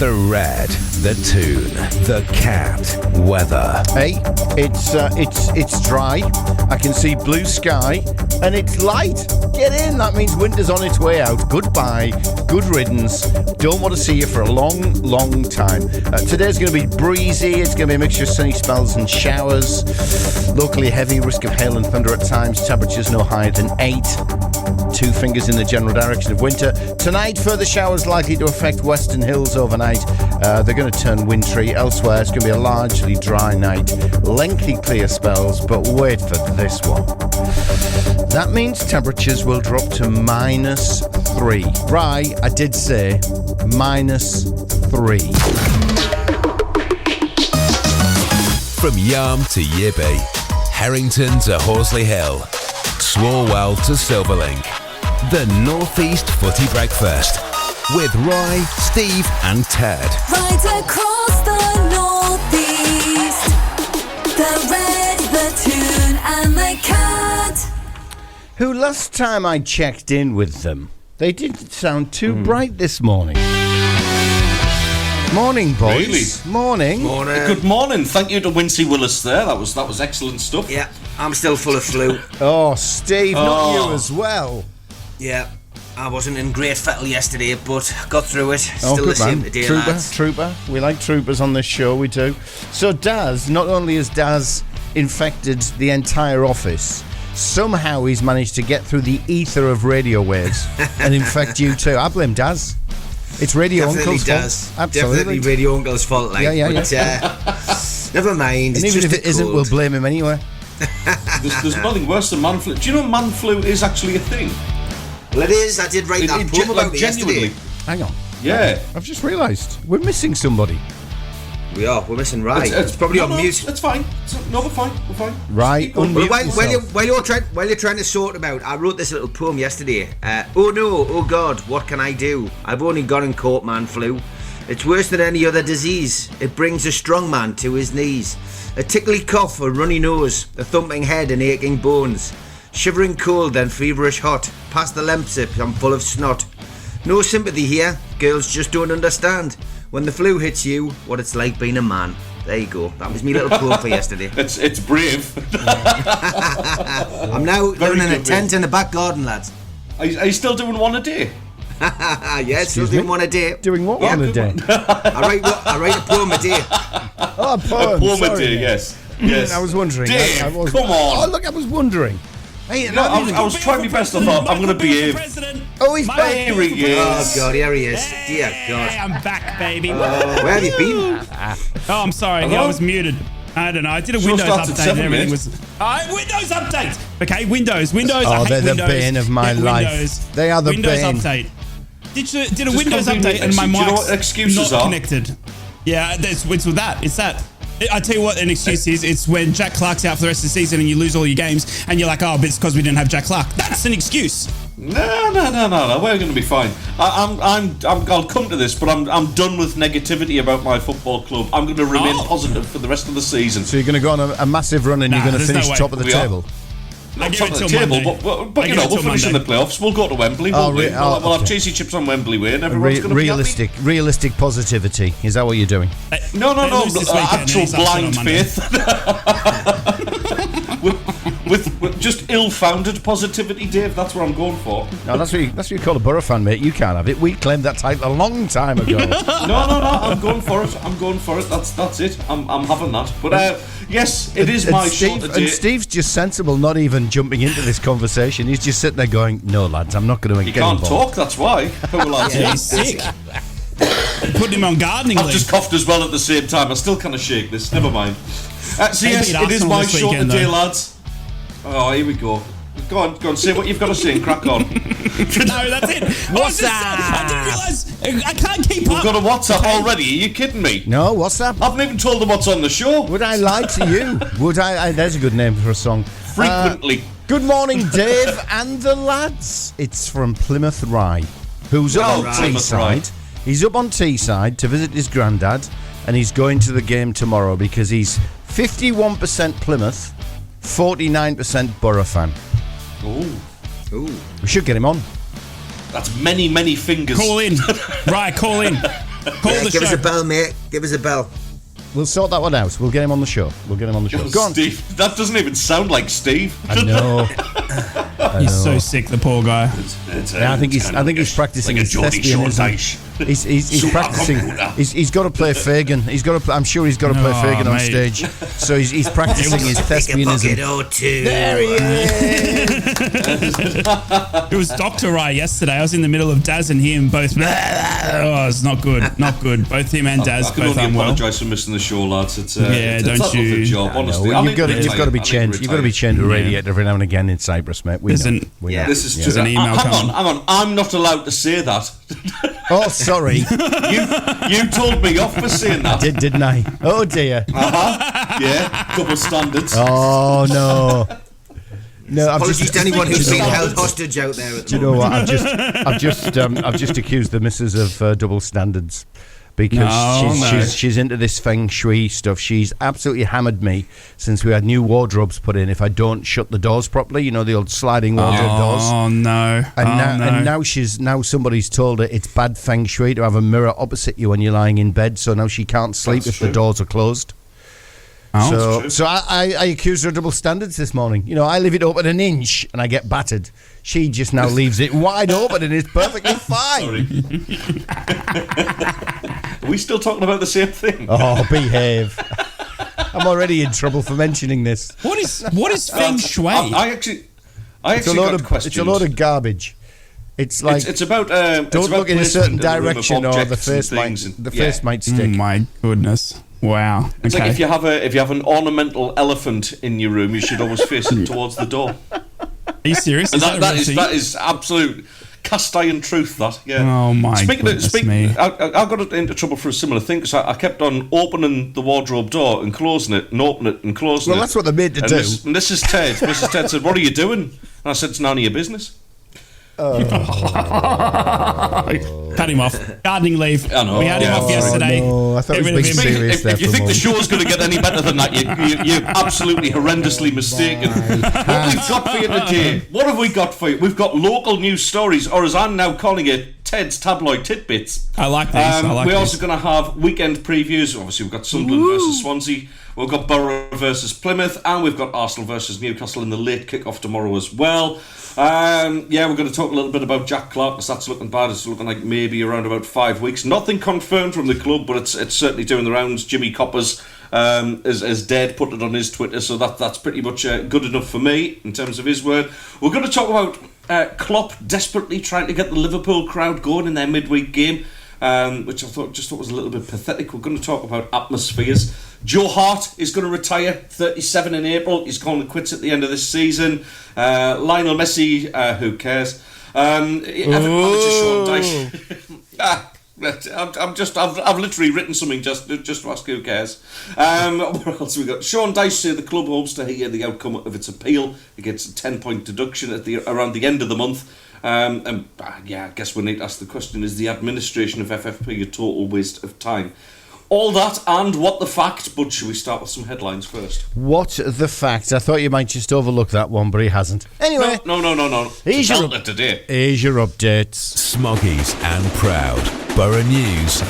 The red, the tune, the cat, weather. Hey, it's dry. I can see blue sky, and it's light. Get in. That means winter's on its way out. Goodbye. Good riddance. Don't want to see you for a long, long time. Today's going to be breezy. It's going to be a mixture of sunny spells and showers. Locally heavy, risk of hail and thunder at times. Temperatures no higher than 8. 2 fingers in the general direction of winter. Tonight, further showers likely to affect western hills overnight. They're going to turn wintry. Elsewhere, it's going to be a largely dry night. Lengthy clear spells, but wait for this one. That means temperatures will drop to -3. Right, I did say -3. From Yarm to Yibby, Harrington to Horsley Hill, Swalwell to Silverlink. The North East Footy Breakfast with Roy, Steve and Ted. Right across the North East, the red, the tune and the cat. Who last time I checked in with them, they didn't sound too bright this morning. Morning, boys. Really? Morning. Good morning. Thank you to Wincy Willis there. That was excellent stuff. Yeah, I'm still full of flu. Oh, Steve, not you as well. Yeah, I wasn't in great fettle yesterday, but got through it. Still good the same man. today, lads. Trooper. We like troopers on this show, we do. So Daz, not only has Daz infected the entire office, somehow he's managed to get through the ether of radio waves and infect you too. I blame Daz. It's Radio Definitely Uncle's does. fault. Absolutely. Definitely Radio Uncle's fault. Like, Yeah. but, never mind. And It's even just if it isn't, we'll blame him anyway. There's nothing worse than man flu. Do you know man flu is actually a thing? Well, it is. I did write that poem about it yesterday. Hang on. Yeah. I've just realised we're missing somebody. We are. We're missing Rai. It's probably on mute. That's fine. No, we're fine. Right. Well, while you're trying to sort them out, I wrote this little poem yesterday. Oh no, oh God, what can I do? I've only got and caught man flu. It's worse than any other disease. It brings a strong man to his knees. A tickly cough, a runny nose, a thumping head and aching bones. Shivering cold, then feverish hot. Past the lemsip, I'm full of snot. No sympathy here. Girls just don't understand. When the flu hits you, what it's like being a man. There you go. That was me little poem for yesterday. It's brave. I'm now living in a tent in the back garden, lads. Are you still doing one a day? Yeah, still doing one a day. Doing what on a day? I write a poem a day. Oh, a poem. A poem Sorry, a day, mate. yes. I was wondering. Dave, I was, come on. Oh, look, I was wondering. Hey, No, I was trying my best. I thought I'm going to behave. Oh, he's back. Here he is. Oh God, here he is. Dear God. Hey, I'm back, baby. Where have you been? Oh, I'm sorry. Hello? I was muted. I don't know. I did a Show Windows starts at update 7 and everything minutes. was... Windows update! Okay, Windows. Oh, I hate they're the Windows. bane of my life. Windows. They are the Windows bane. update. Did a Just Windows come update to and my do you know mic's what excuses not are? connected. Yeah, it's with that. It's that. I tell you what an excuse is. It's when Jack Clark's out for the rest of the season and you lose all your games and you're like, oh, but it's because we didn't have Jack Clark. That's an excuse. No. We're going to be fine. I'll come to this, but I'm done with negativity about my football club. I'm going to remain positive for the rest of the season. So you're going to go on a massive run and you're going to finish top of the table. Not give top it of the till table, Monday. but you know, we'll finish in the Monday. playoffs. We'll go to Wembley. We'll have cheesy chips on Wembley Way, and everyone's going to be happy. Realistic positivity. Is that what you're doing? No. They lose this weekend and Actual he's upset on blind Monday. faith. with just ill-founded positivity, Dave. That's what I'm going for. No, that's what you call a Borough fan, mate. You can't have it. We claimed that title a long time ago. No. I'm going for it. That's it. I'm having that. But yes, it is my shot And today. Steve's just sensible, not even jumping into this conversation. He's just sitting there going, "No, lads, I'm not going to He get can't involved." talk. That's why. Who will I Yeah, he's sick. Putting him on gardening I've leave. just coughed as well at the same time. I still kind of shake this. Never mind. So They yes, beat it is Arsenal my this shot weekend, today, though. lads. Oh, here we go. Go on. Say what you've got to say and crack on. No, that's it. What's I didn't realise. I can't keep We've up. got a WhatsApp already. Are you kidding me? No, what's that? I haven't even told them what's on the show. Would I lie to you? Would I? There's a good name for a song. Frequently. Good morning, Dave and the lads. It's from Plymouth Rye, who's up on Plymouth Rye. Teesside. He's up on Teesside to visit his granddad, and he's going to the game tomorrow because he's 51% Plymouth, 49% Borough fan. Ooh. We should get him on. That's many fingers. Call in. Right, call in. Call the Give us show. a bell, mate. Give us a bell. We'll sort that one out. We'll get him on the show. Go on. Steve. That doesn't even sound like Steve. I know. He's so sick, the poor guy. Yeah, I think he's practicing his thespianism. He's practicing. He's got to play Fagin. I'm sure he's got to play Fagin on mate. stage. So he's practicing his thespianism. There he is. It was Dr. Rai yesterday. I was in the middle of Daz and him both. Oh, it's not good. Not good. Both him and Daz I can both only unwell. apologise for missing the show, lads. It's Yeah, it's don't not you? a job, honestly. Well, you've got to be I chained. think You've got to be chained to a radiator every now and again in Cyprus, mate. We know. This is There's an email coming. Hang on. I'm not allowed to say that. Oh, sorry. You told me off for saying that. Didn't I? Oh dear. Yeah, double standards. Oh no. No, Apologies to anyone who's been held hostage out there. Do you know what? I've just accused the missus of double standards because she's into this feng shui stuff. She's absolutely hammered me since we had new wardrobes put in. If I don't shut the doors properly, you know, the old sliding wardrobe doors. Oh no! And now somebody's told her it's bad feng shui to have a mirror opposite you when you're lying in bed. So now she can't sleep if the doors are closed. So I accused her of double standards this morning. You know, I leave it open an inch and I get battered. She just now leaves it wide open and it's perfectly fine. Are we still talking about the same thing? Oh, behave. I'm already in trouble for mentioning this. What is feng shui? I actually got questions. It's a load of garbage. It's like it's about don't look in a certain direction or the face might stick. Oh my goodness! Wow. It's like if you have an ornamental elephant in your room, you should always face it towards the door. Are you serious? And that is absolute cast iron truth. That Oh my goodness me! I got into trouble for a similar thing because I kept on opening the wardrobe door and closing it and opening it and closing it. Well, that's what they're made to do. And this is Ted. Mrs. Ted said, "What are you doing?" And I said, "It's none of your business." Cut him off. Gardening leave. I know. We had him off yesterday. No, I thought it was being serious there If you for a think the moment. show's going to get any better than that, you're absolutely horrendously mistaken. What have we got for you today? What have we got for you? We've got local news stories, or as I'm now calling it, Ted's tabloid tidbits. I like this. We're also going to have weekend previews. Obviously, we've got Sunderland versus Swansea. We've got Borough versus Plymouth, and we've got Arsenal versus Newcastle in the late kick-off tomorrow as well. We're going to talk a little bit about Jack Clark, because that's looking bad. It's looking like maybe around about 5 weeks. Nothing confirmed from the club, but it's certainly doing the rounds. Jimmy Coppers is dead, put it on his Twitter, so that's pretty much good enough for me in terms of his word. We're going to talk about Klopp desperately trying to get the Liverpool crowd going in their midweek game, which I thought was a little bit pathetic. We're going to talk about atmospheres. Joe Hart is going to retire, 37 in April. He's calling it quits at the end of this season. Lionel Messi, who cares? Manager Sean Dyche. I've literally written something just to ask who cares. What else have we got? Sean Dyche said the club hopes to hear the outcome of its appeal. It gets a 10-point deduction around the end of the month. I guess we need to ask the question: is the administration of FFP a total waste of time? All that and what the fact, but should we start with some headlines first? What the fact? I thought you might just overlook that one, but he hasn't. Anyway. No. Here's your today. Here's your updates. Smoggies and Proud. Borough News.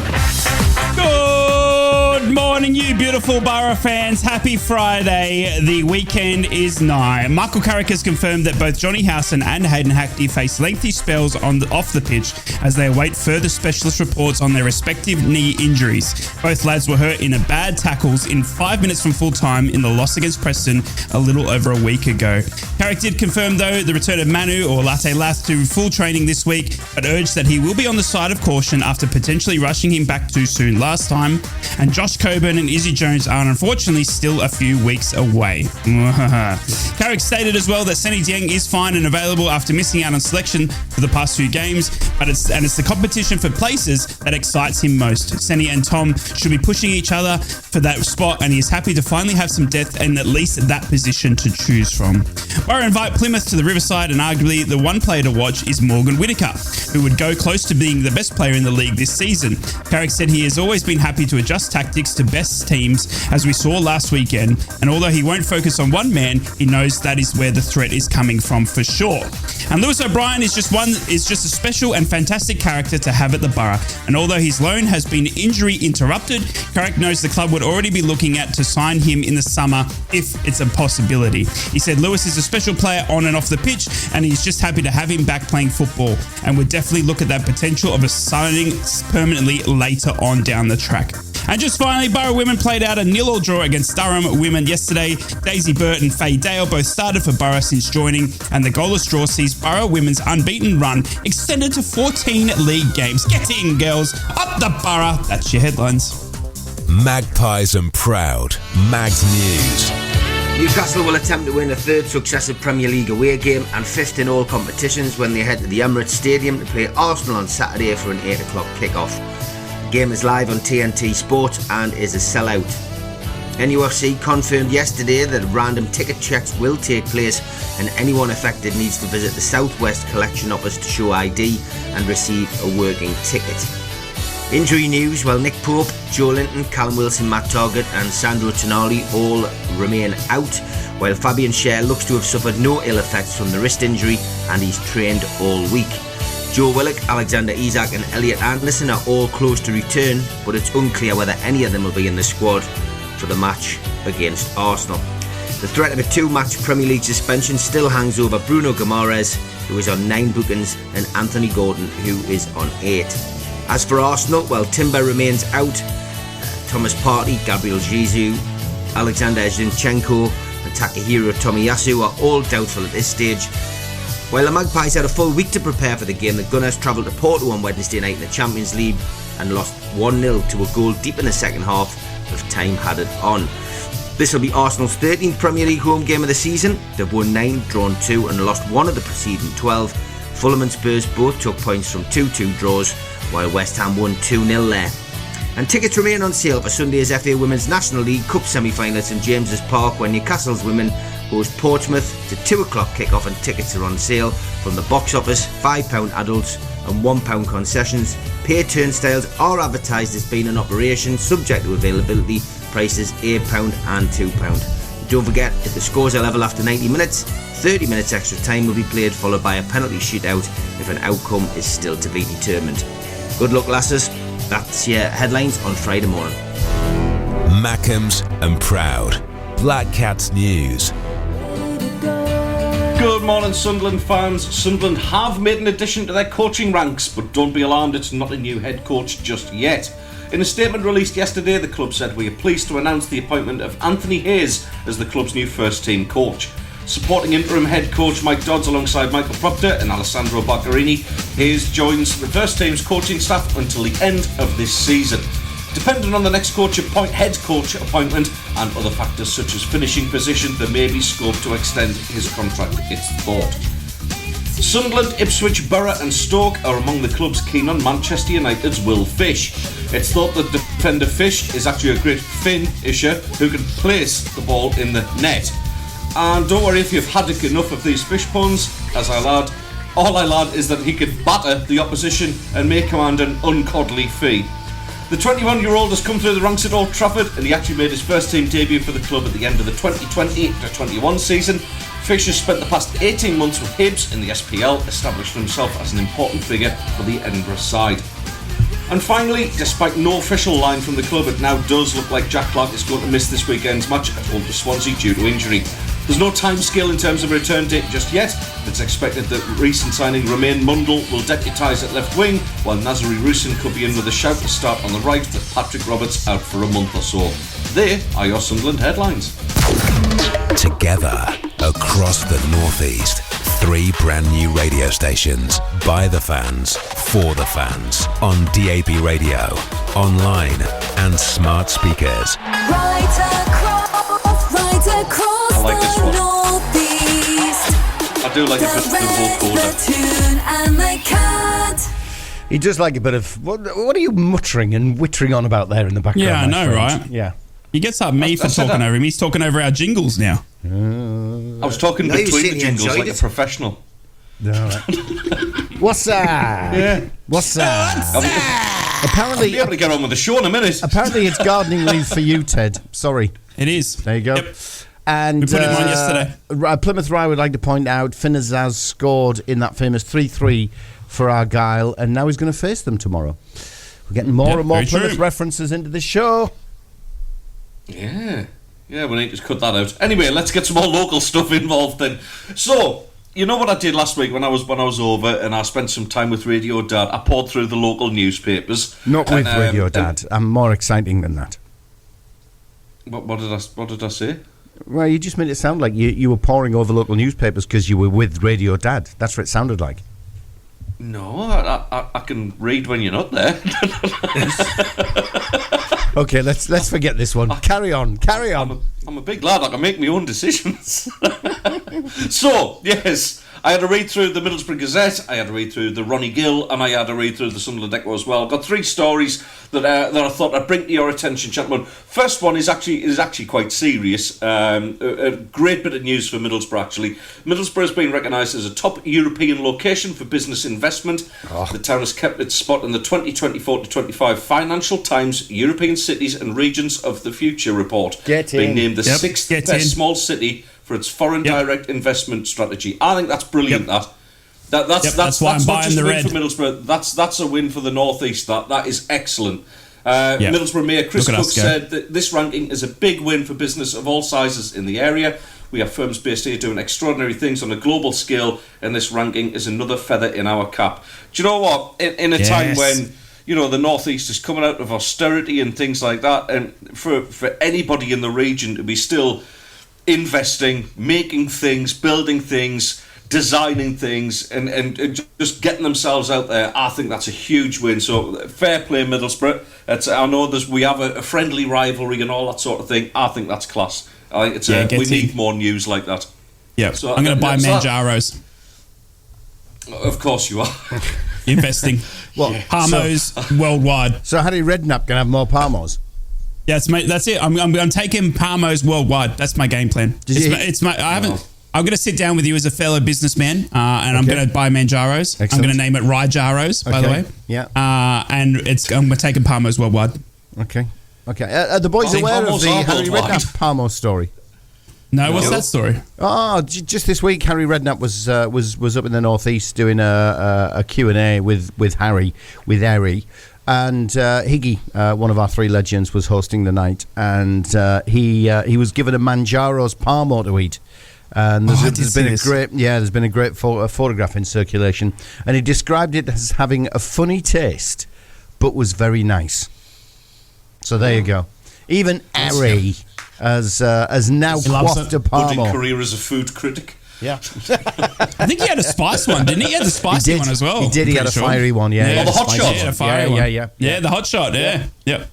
Good morning, you beautiful Borough fans. Happy Friday. The weekend is nigh. Michael Carrick has confirmed that both Johnny Howson and Hayden Hackney face lengthy spells off the pitch as they await further specialist reports on their respective knee injuries. Both lads were hurt in a bad tackles in 5 minutes from full time in the loss against Preston a little over a week ago. Carrick did confirm, though, the return of Manu or Latte Lath to full training this week, but urged that he will be on the side of caution after potentially rushing him back too soon last time. And Josh Coburn and Izzy Jones are unfortunately still a few weeks away. Carrick stated as well that Senny Dieng is fine and available after missing out on selection for the past few games, but it's the competition for places that excites him most. Senny and Tom should be pushing each other for that spot, and he is happy to finally have some depth and at least that position to choose from. Borough invite Plymouth to the Riverside, and arguably the one player to watch is Morgan Whittaker, who would go close to being the best player in the league this season. Carrick said he has always been happy to adjust tactics sticks to best teams, as we saw last weekend, and although he won't focus on one man, he knows that is where the threat is coming from for sure. And Lewis O'Brien is just a special and fantastic character to have at the Borough, and although his loan has been injury interrupted, Carrick knows the club would already be looking at to sign him in the summer if it's a possibility. He said Lewis is a special player on and off the pitch, and he's just happy to have him back playing football, and would definitely look at that potential of a signing permanently later on down the track. And just finally, Borough women played out a 0-0 draw against Durham women yesterday. Daisy Burt and Faye Dale both started for Borough since joining, and the goalless draw sees Borough women's unbeaten run extended to 14 league games. Get in, girls. Up the Borough. That's your headlines. Magpies and Proud. Mags News. Newcastle will attempt to win a third successive Premier League away game and fifth in all competitions when they head to the Emirates Stadium to play Arsenal on Saturday for an 8 o'clock kick-off. The game is live on TNT Sport and is a sellout. NUFC confirmed yesterday that random ticket checks will take place, and anyone affected needs to visit the Southwest Collection Office to show ID and receive a working ticket. Injury news: well, Nick Pope, Joe Linton, Callum Wilson, Matt Targett and Sandro Tonali all remain out, while Fabian Schär looks to have suffered no ill effects from the wrist injury and he's trained all week. Joe Willock, Alexander Isak and Elliot Anderson are all close to return, but it's unclear whether any of them will be in the squad for the match against Arsenal. The threat of a 2-match Premier League suspension still hangs over Bruno Guimaraes, who is on 9 bookings, and Anthony Gordon, who is on 8. As for Arsenal, well, Timber remains out. Thomas Partey, Gabriel Jesus, Alexander Zinchenko and Takahiro Tomiyasu are all doubtful at this stage. While the Magpies had a full week to prepare for the game, the Gunners travelled to Porto on Wednesday night in the Champions League and lost 1-0 to a goal deep in the second half with time added on. This will be Arsenal's 13th Premier League home game of the season. They've won 9, drawn 2 and lost 1 of the preceding 12. Fulham and Spurs both took points from 2-2 draws, while West Ham won 2-0 there. And tickets remain on sale for Sunday's FA Women's National League Cup semi-final at St James's Park, where Newcastle's women host Portsmouth to 2 o'clock kick-off, and tickets are on sale from the box office, £5 adults and £1 concessions. Pay turnstiles are advertised as being in operation, subject to availability, prices £8 and £2. Don't forget, if the scores are level after 90 minutes, 30 minutes extra time will be played, followed by a penalty shootout if an outcome is still to be determined. Good luck, lasses. That's your headlines on Friday morning. Mackems and Proud. Black Cats News. Good morning, Sunderland fans. Sunderland have made an addition to their coaching ranks, but don't be alarmed, it's not a new head coach just yet. In a statement released yesterday, the club said, "We are pleased to announce the appointment of Anthony Hayes as the club's new first-team coach." Supporting interim head coach Mike Dodds alongside Michael Proctor and Alessandro Baccarini, Hayes joins the first team's coaching staff until the end of this season. Depending on the next head coach appointment and other factors such as finishing position, there may be scope to extend his contract, it's thought. Sunderland, Ipswich, Borough and Stoke are among the clubs keen on Manchester United's Will Fish. It's thought that defender Fish is actually a great finisher who can place the ball in the net. And don't worry if you've had enough of these fish puns, as all I'll add is that he could batter the opposition and may command an ungodly fee. The 21-year-old has come through the ranks at Old Trafford, and he actually made his first-team debut for the club at the end of the 2020-21 season. Fish has spent the past 18 months with Hibs in the SPL, establishing himself as an important figure for the Edinburgh side. And finally, despite no official line from the club, it now does look like Jack Clarke is going to miss this weekend's match at home to Swansea due to injury. There's no timescale in terms of a return date just yet. It's expected that recent signing Romain Mundle will deputise at left wing, while Nazari Rusin could be in with a shout to start on the right, with Patrick Roberts out for a month or so. There are your Sunderland headlines. Together, across the North East, 3 brand new radio stations, by the fans, for the fans, on DAB radio, online and smart speakers. Right across I like this the one. North East. I do like a bit of the vocal order. The tune and the cat. He does like a bit of... What are you muttering and whittering on about there in the background? Yeah, I know, friend? right? Yeah. He gets up me for said talking that. over him. He's talking over our jingles now. I was talking No, you between said the you jingles enjoyed like a it. professional. All right. What's that? Yeah. What's that? Apparently, I'll be able to get on with the show in a minute. apparently it's gardening leave for you, Ted. Sorry. It is. There you go. Yep. And We put him on yesterday. Plymouth Rye would like to point out Finnazaz scored in that famous 3-3 for Argyle, and now he's going to face them tomorrow. We're getting more and more very Plymouth true. references into this show. Yeah, we need to cut that out. Anyway, let's get some more local stuff involved then. So, you know what I did last week when I was over and I spent some time with Radio Dad? I poured through the local newspapers. Not with And, Radio Dad. I'm more exciting than that. What did I say? Well, you just made it sound like you were poring over local newspapers because you were with Radio Dad. That's what it sounded like. No, I can read when you're not there. Okay, let's forget this one. Carry on. I'm a big lad. I can make my own decisions. So, yes, I had to read through the Middlesbrough Gazette, I had to read through the Ronnie Gill, and I had to read through the Sunderland Echo as well. I've got 3 stories that I thought I'd bring to your attention, gentlemen. First one is actually quite serious. A great bit of news for Middlesbrough, actually. Middlesbrough has been recognised as a top European location for business investment. The town has kept its spot in the 2024-25 Financial Times European Cities and Regions of the Future report. Get being in. named the Yep, 6th get best in. small city for its foreign direct investment strategy. I think that's brilliant. Yep. That's why I'm not buying just the a win red. for Middlesbrough. That's a win for the North East. That is excellent. Middlesbrough Mayor Chris Look at Cook us go. said that this ranking is a big win for business of all sizes in the area. We have firms based here doing extraordinary things on a global scale, and this ranking is another feather in our cap. Do you know what? In a time when the North East is coming out of austerity and things like that, and for anybody in the region to be still investing, making things, building things, designing things, and just getting themselves out there, I think that's a huge win. So fair play, Middlesbrough. I know we have a friendly rivalry and all that sort of thing. I think that's class. I think we need more news like that. Yeah, So, I'm going to buy so- Manjaros. Of course you are. Investing. Well, Parmos worldwide. So Harry Redknapp can have more Parmos. Yeah, that's it. I'm taking Parmos worldwide. That's my game plan. I'm going to sit down with you as a fellow businessman, and I'm going to buy Manjaros. Excellent. I'm going to name it Raijaros, by the way. Yeah. And I'm taking Parmos worldwide. Okay. Are the boys aware of Parmos the are Harry worldwide. Redknapp Parmos story? No, what's that story? Oh, just this week, Harry Redknapp was up in the North East doing a Q&A with Harry, and Higgy, one of our 3 legends, was hosting the night, and he was given a Manjaro's Parmo to eat. And there's been a great photograph in circulation, and he described it as having a funny taste, but was very nice. So there you go. Even Harry has now quaffed a Budding Parmo. career as a food critic. Yeah, I think he had a spice one, didn't he? He had the spicy one as well. He did. He had a fiery one. Yeah. Oh, the hot shot. Yeah, a fiery one. Yeah. Yeah, the hot shot. Yeah. Yep.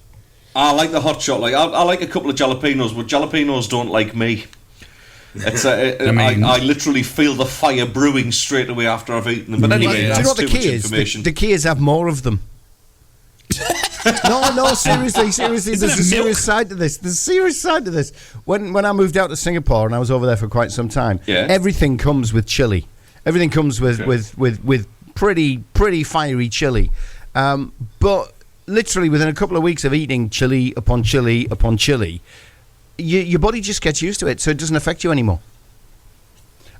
I like the hot shot. Like I like a couple of jalapenos, but jalapenos don't like me. It's I literally feel the fire brewing straight away after I've eaten them. But anyway, Do you that's know what the too much key is? information. The key is have more of them. No, seriously. Isn't There's it a serious milk? side to this. There's a serious side to this. When I moved out to Singapore and I was over there for quite some time, everything comes with chili. Everything comes with pretty fiery chili. But literally within a couple of weeks of eating chili upon chili upon chili, your body just gets used to it, so it doesn't affect you anymore.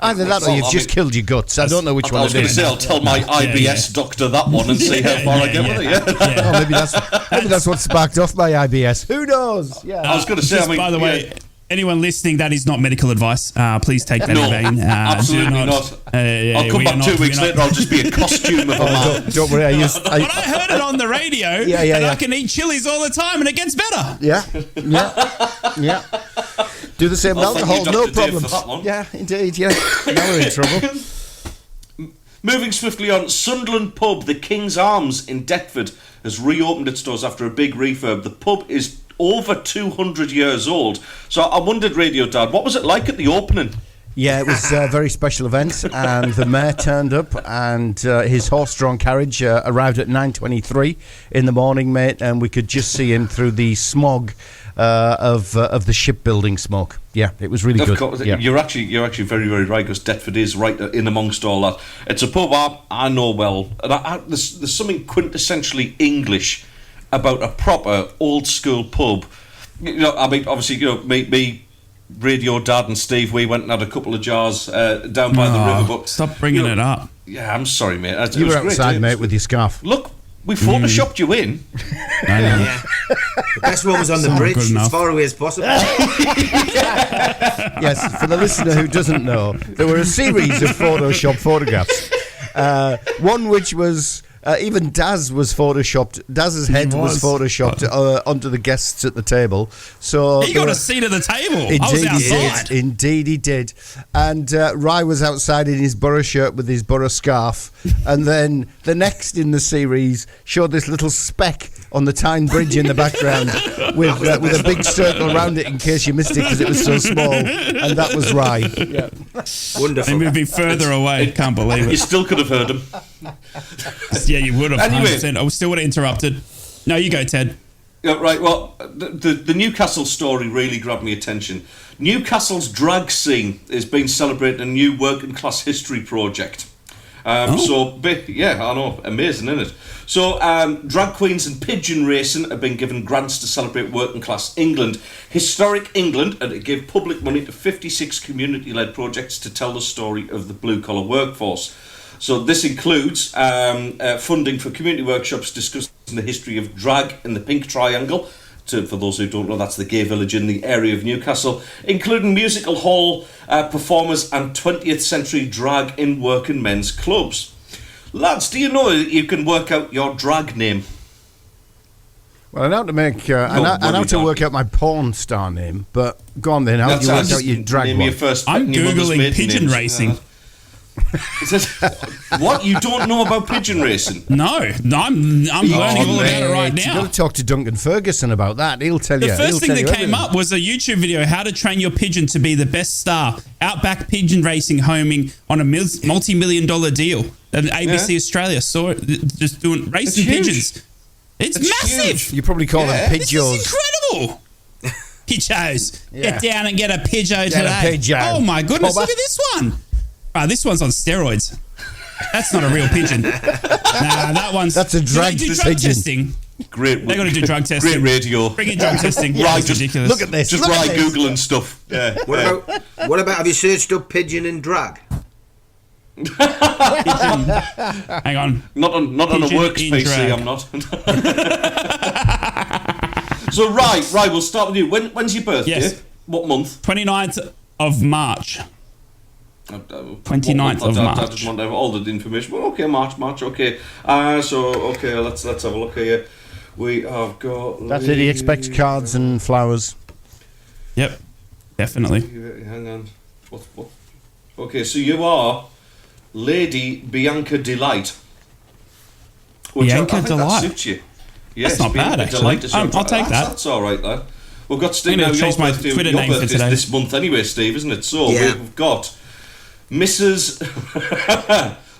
Either that or you've just killed your guts. I don't know which one I was it going to is. say, I'll tell my IBS doctor that one and see how far I get with it. Oh, maybe that's what sparked off my IBS. Who knows? Yeah. I was going to say, Just by the way, anyone listening, that is not medical advice. Please take that No, in vain. absolutely not. I'll come back 2 weeks later. I'll just be a costume of a man. Don't worry. But I heard it on the radio, and I can eat chilies all the time, and it gets better. Yeah. Do the same with Well, thank alcohol, you, no Dr. Dave, problem. for that one. Yeah, indeed. Yeah. Now we're in trouble. Moving swiftly on, Sunderland pub, the King's Arms in Deptford, has reopened its doors after a big refurb. The pub is over 200 years old. So I wondered, Radio Dad, what was it like at the opening? Yeah, it was a very special event, and the mayor turned up, and his horse-drawn carriage arrived at 9:23 in the morning, mate, and we could just see him through the smog of the shipbuilding smoke. Yeah, it was really good. Course, yeah. You're actually very, very right, because Deptford is right in amongst all that. It's a pub I know well, and there's something quintessentially English about a proper old school pub. I mean, obviously, me, Radio Dad and Steve, we went and had a couple of jars down by the river. But stop bringing it up. Yeah, I'm sorry, mate. You were outside, mate, with your scarf. Look, we photoshopped you in. I know. Yeah. The best one was on the Not bridge, good as enough. far away as possible. Yes, for the listener who doesn't know, there were a series of Photoshop photographs. One which was even Daz was photoshopped. Daz's head was photoshopped onto the guests at the table. So He got a seat at the table. I was Indeed he outside. did. Indeed he did. And Rye was outside in his Borough shirt with his Borough scarf. And then the next in the series showed this little speck on the Tyne Bridge in the background with a big circle around it in case you missed it because it was so small. And that was Rye. Yeah. Wonderful. They moved me further away. Can't believe You it. still could have heard him. Yeah, you would have. Anyway. 100%. I still would have interrupted. No, you go, Ted. Yeah, right, well, the Newcastle story really grabbed my attention. Newcastle's drag scene is being celebrating a new working class history project. So, yeah, I know, amazing, isn't it? So, drag queens and pigeon racing have been given grants to celebrate working class England, historic England, and to give public money to 56 community-led projects to tell the story of the blue-collar workforce. So this includes funding for community workshops discussing the history of drag in the Pink Triangle. For those who don't know, that's the gay village in the area of Newcastle, including musical hall performers and 20th century drag in working men's clubs. Lads, do you know that you can work out your drag name? Well, I know to make I know to work out my porn star name, but go on then. How do you work out your drag name one? your first I'm your mother's Googling maiden pigeon names. racing. It says, what? You don't know about pigeon racing? No, I'm learning all about it right You've now. got to talk to Duncan Ferguson about that. He'll tell you. The first He'll thing tell that you came everything. up was a YouTube video, how to train your pigeon to be the best star. Outback pigeon racing homing on a multi-million-dollar deal. And ABC Australia saw it, just doing racing huge. pigeons. It's massive. huge. You probably call them This pidgeos. is incredible. Pidgeos. Yeah. Get down and get a pidgeot Get a today. pidgeot. Oh my goodness, Bobber. look at this one. Oh, this one's on steroids. That's not a real pigeon. Nah, that one's... That's a drag Do they do drug pigeon. testing? Great. They got to do drug testing. Great radio. Bring in drug testing. Right, That's just ridiculous. Look at this. Just look right at this. Googling stuff. Yeah. What about, have you searched up pigeon and drag? Hang on. Not on a Pigeon works in PC, drag. I'm not. So, right, we'll start with you. When's your birthday? Yes. What month? 29th of March. 29th of I March. just want to have all the information. Well, okay, March, okay. Okay, let's have a look here. We have got... That's it. He expects cards and flowers. Yep. Definitely. Hang on. What? Okay, so you are Lady Bianca Delight. Which Bianca I think Delight. that suits you. Yes, That's not Bianca bad, actually. Delight is your I'll take that. That's all right, then. We've got Steve. I'm gonna Now, change my Twitter name for birthday's today. this month anyway, Steve, isn't it? So Yeah. we've got Mrs.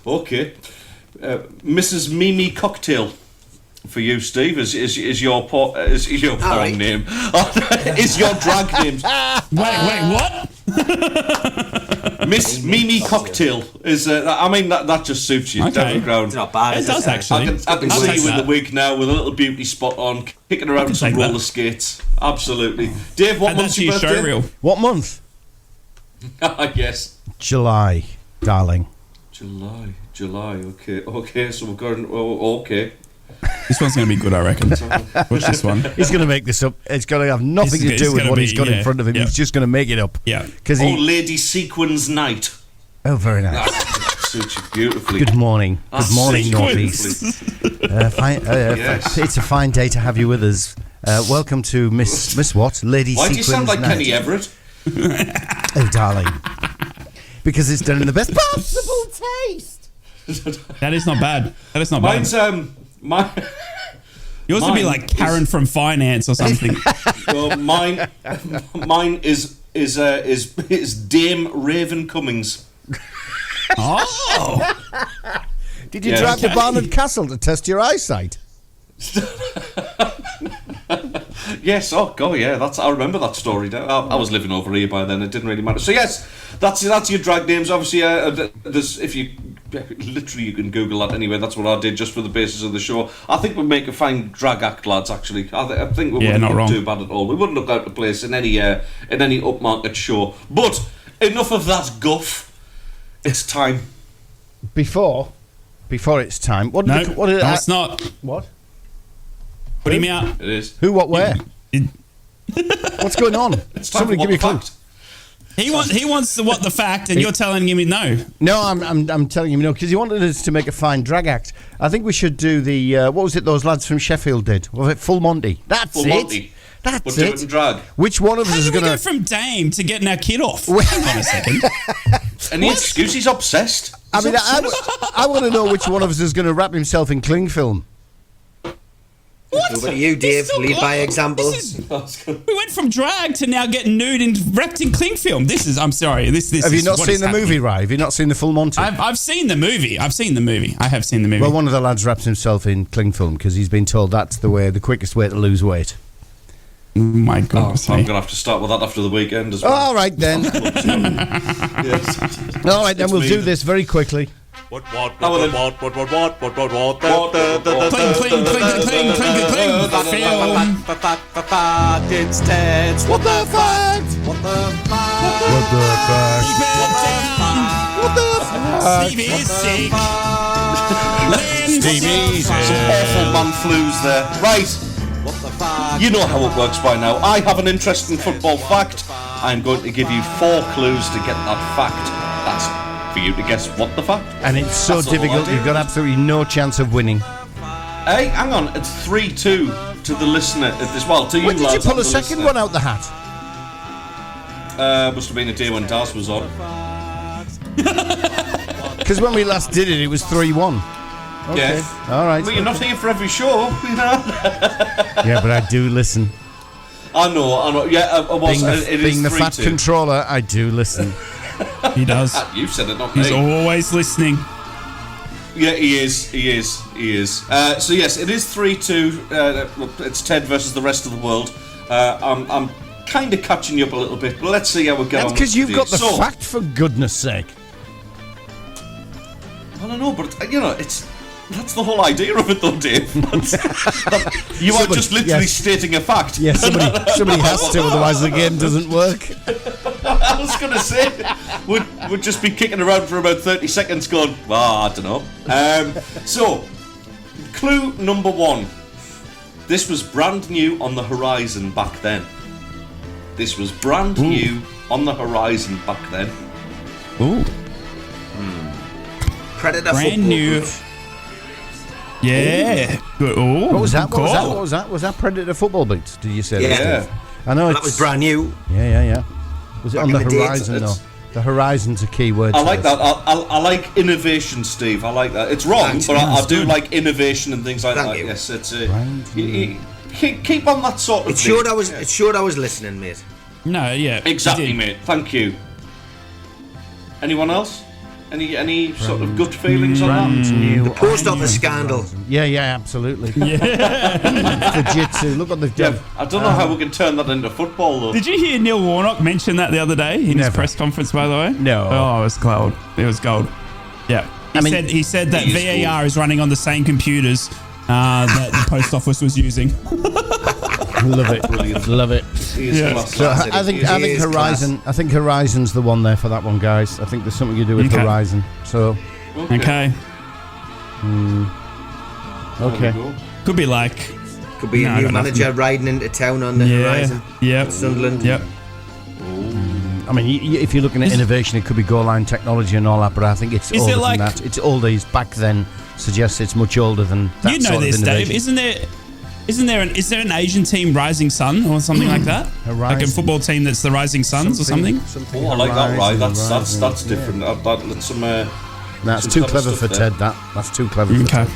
Okay, Mrs. Mimi Cocktail. For you, Steve, is your porn right. name? Is your drag name? Wait, what? Miss Mimi Cocktail is. That just suits you. Okay. Down the ground. It's not bad. It is does actually. I can I'll see take you in that. the wig now with a little beauty spot on, kicking around can some take that. roller skates. Absolutely, Dave. What And month's that's your your birthday? show reel. What month? Yes, July, darling. July. Okay. So we're going. Oh, okay. This one's going to be good, I reckon. Watch this one. He's going to make this up. It's going to have nothing to It's do with gonna what be- he's got in yeah, front of him. yeah. He's just going to make it up. Yeah. Because Oh, he. Lady Sequins Night. Oh, very nice. That suits you beautifully. Good morning. That Good morning, suits you North East. beautifully. Yes. It's a fine day to have you with us. Welcome to Miss what? Lady Why do you Sequins sound like Night. Kenny Everett? Oh, darling. Because it's done in the best possible taste. That is not bad. That is not bad. Mine's mine. Yours would be mine like Karen from finance or something. Well, mine is Dame Raven Cummings. Oh. Did you Yeah. drive to Barnard Castle to test your eyesight? Yes, oh god, yeah, I remember that story. I was living over here by then. It didn't really matter. So yes, that's your drag names. Obviously, there's, if you literally, you can Google that anyway. That's what I did just for the basis of the show. I think we'd make a fine drag act, lads. Actually, I think we wouldn't look too bad at all. We wouldn't look out of place in any upmarket show. But enough of that guff. It's time. Before it's time. It's not. What? Put him out. It is. Who? What? Where? What's going on? It's time Somebody for give me a clue. fact. He wants the what the fact, and you're telling him no. No, I'm telling him no, because he wanted us to make a fine drag act. I think we should do the what was it those lads from Sheffield did? Was it Full Monty? That's Full it. Monty. That's But do it in drag. Which one of us How is did we going go to? from Dame to getting our kid off? Hang on a second. Any excuse? He's obsessed. I mean, I want to know which one of us is going to wrap himself in cling film. What? Over to you, Dave. Lead by example. We went from drag to now getting nude and wrapped in cling film. I'm sorry. This Have you is not what seen is the happening. movie, right? Have you not seen the Full Monty? I've seen the movie. I have seen the movie. Well, one of the lads wraps himself in cling film because he's been told that's the quickest way to lose weight. Oh my God. I'm going to have to start with that after the weekend as well. All right then. Yes. All right then. It's We'll me. do this very quickly. Cling, cling, cling, cling, cling, cling. Film. It's Ted's What the fact? What the fact? What the fact? Stevie is sick. Stevie. Some awful man flus there. Right. You know how it works by now. I have an interesting football fact. I'm going to give you 4 clues to get that fact. That's for you to guess what the fact. And it's so That's the whole difficult. idea. You've got absolutely no chance of winning. Hey, hang on. It's 3-2 to the listener at this. Well, to you When did you lads pull and a the second listener. one out the hat? Must have been a day when Daz was on. Because when we last did it, it was 3-1. Okay. Yeah. All right. But you're not here for every show, you know. Yeah, but I do listen. I know. Yeah, I was. Being the fat controller, I do listen. He does. You said it, not He's me. always listening. Yeah, he is. So yes, it is 3-2. It's Ted versus the rest of the world. I'm kind of catching you up a little bit, but let's see how we get That's on. because you've got the So, fact, for goodness sake. I don't know, but that's the whole idea of it, though, Dave. You are just literally stating a fact. Yeah, somebody has to, otherwise the game doesn't work. I was going to say, we'd just be kicking around for about 30 seconds going, well, I don't know. So, clue number 1. This was brand new on the horizon back then. This was brand new on the horizon back then. Ooh. Predator Brand football new. boots. Yeah. Good. Ooh, What was that? good What call. was that? Was that Predator football boots? Did you say? Yeah. that, Steve? I know That was brand new. Yeah. Was it on in the the day, horizon though? The horizon's a key word. I to like this. that. I like innovation, Steve. I like that. It's wrong, Thanks, but man. I do like innovation and things like Thank that. you. Yes, it's Brand new. keep on that sort of It thing. showed I was listening, mate. No, yeah. Exactly, he did. mate. Thank you. Anyone else? Any sort of gut feelings on that? New The post office scandal. Yeah, absolutely. Jiu-jitsu. Look what they've Yeah, done. I don't know how we can turn that into football though. Did you hear Neil Warnock mention that the other day in his Never. press conference, by the way? No. Oh, it was gold. It was gold. Yeah. He said that He is VAR is running on the same computers that the post office was using. Love it. Love it. He is Yeah. class. So I think is Horizon. I think Horizon's the one there for that one, guys. I think there's something to do with Okay. Horizon. So Okay. okay. Could be like. Could be No, a I new got manager nothing. riding into town on the horizon. Yep. Sunderland. Yep. I mean, if you're looking at innovation, it could be goal line technology and all that, but I think it's Is older it like- than that. It's older. Back then suggests it's much older than that. You know sort this, of Dave. innovation. Is there an Asian team, Rising Sun, or something like that? Like a Horizon. football team that's the Rising Suns or something? Something Oh, I like that. Right, Horizon, that's Horizon, different. That's some. That's some too clever clever for stuff there. Ted. That's too clever for Okay. Ted.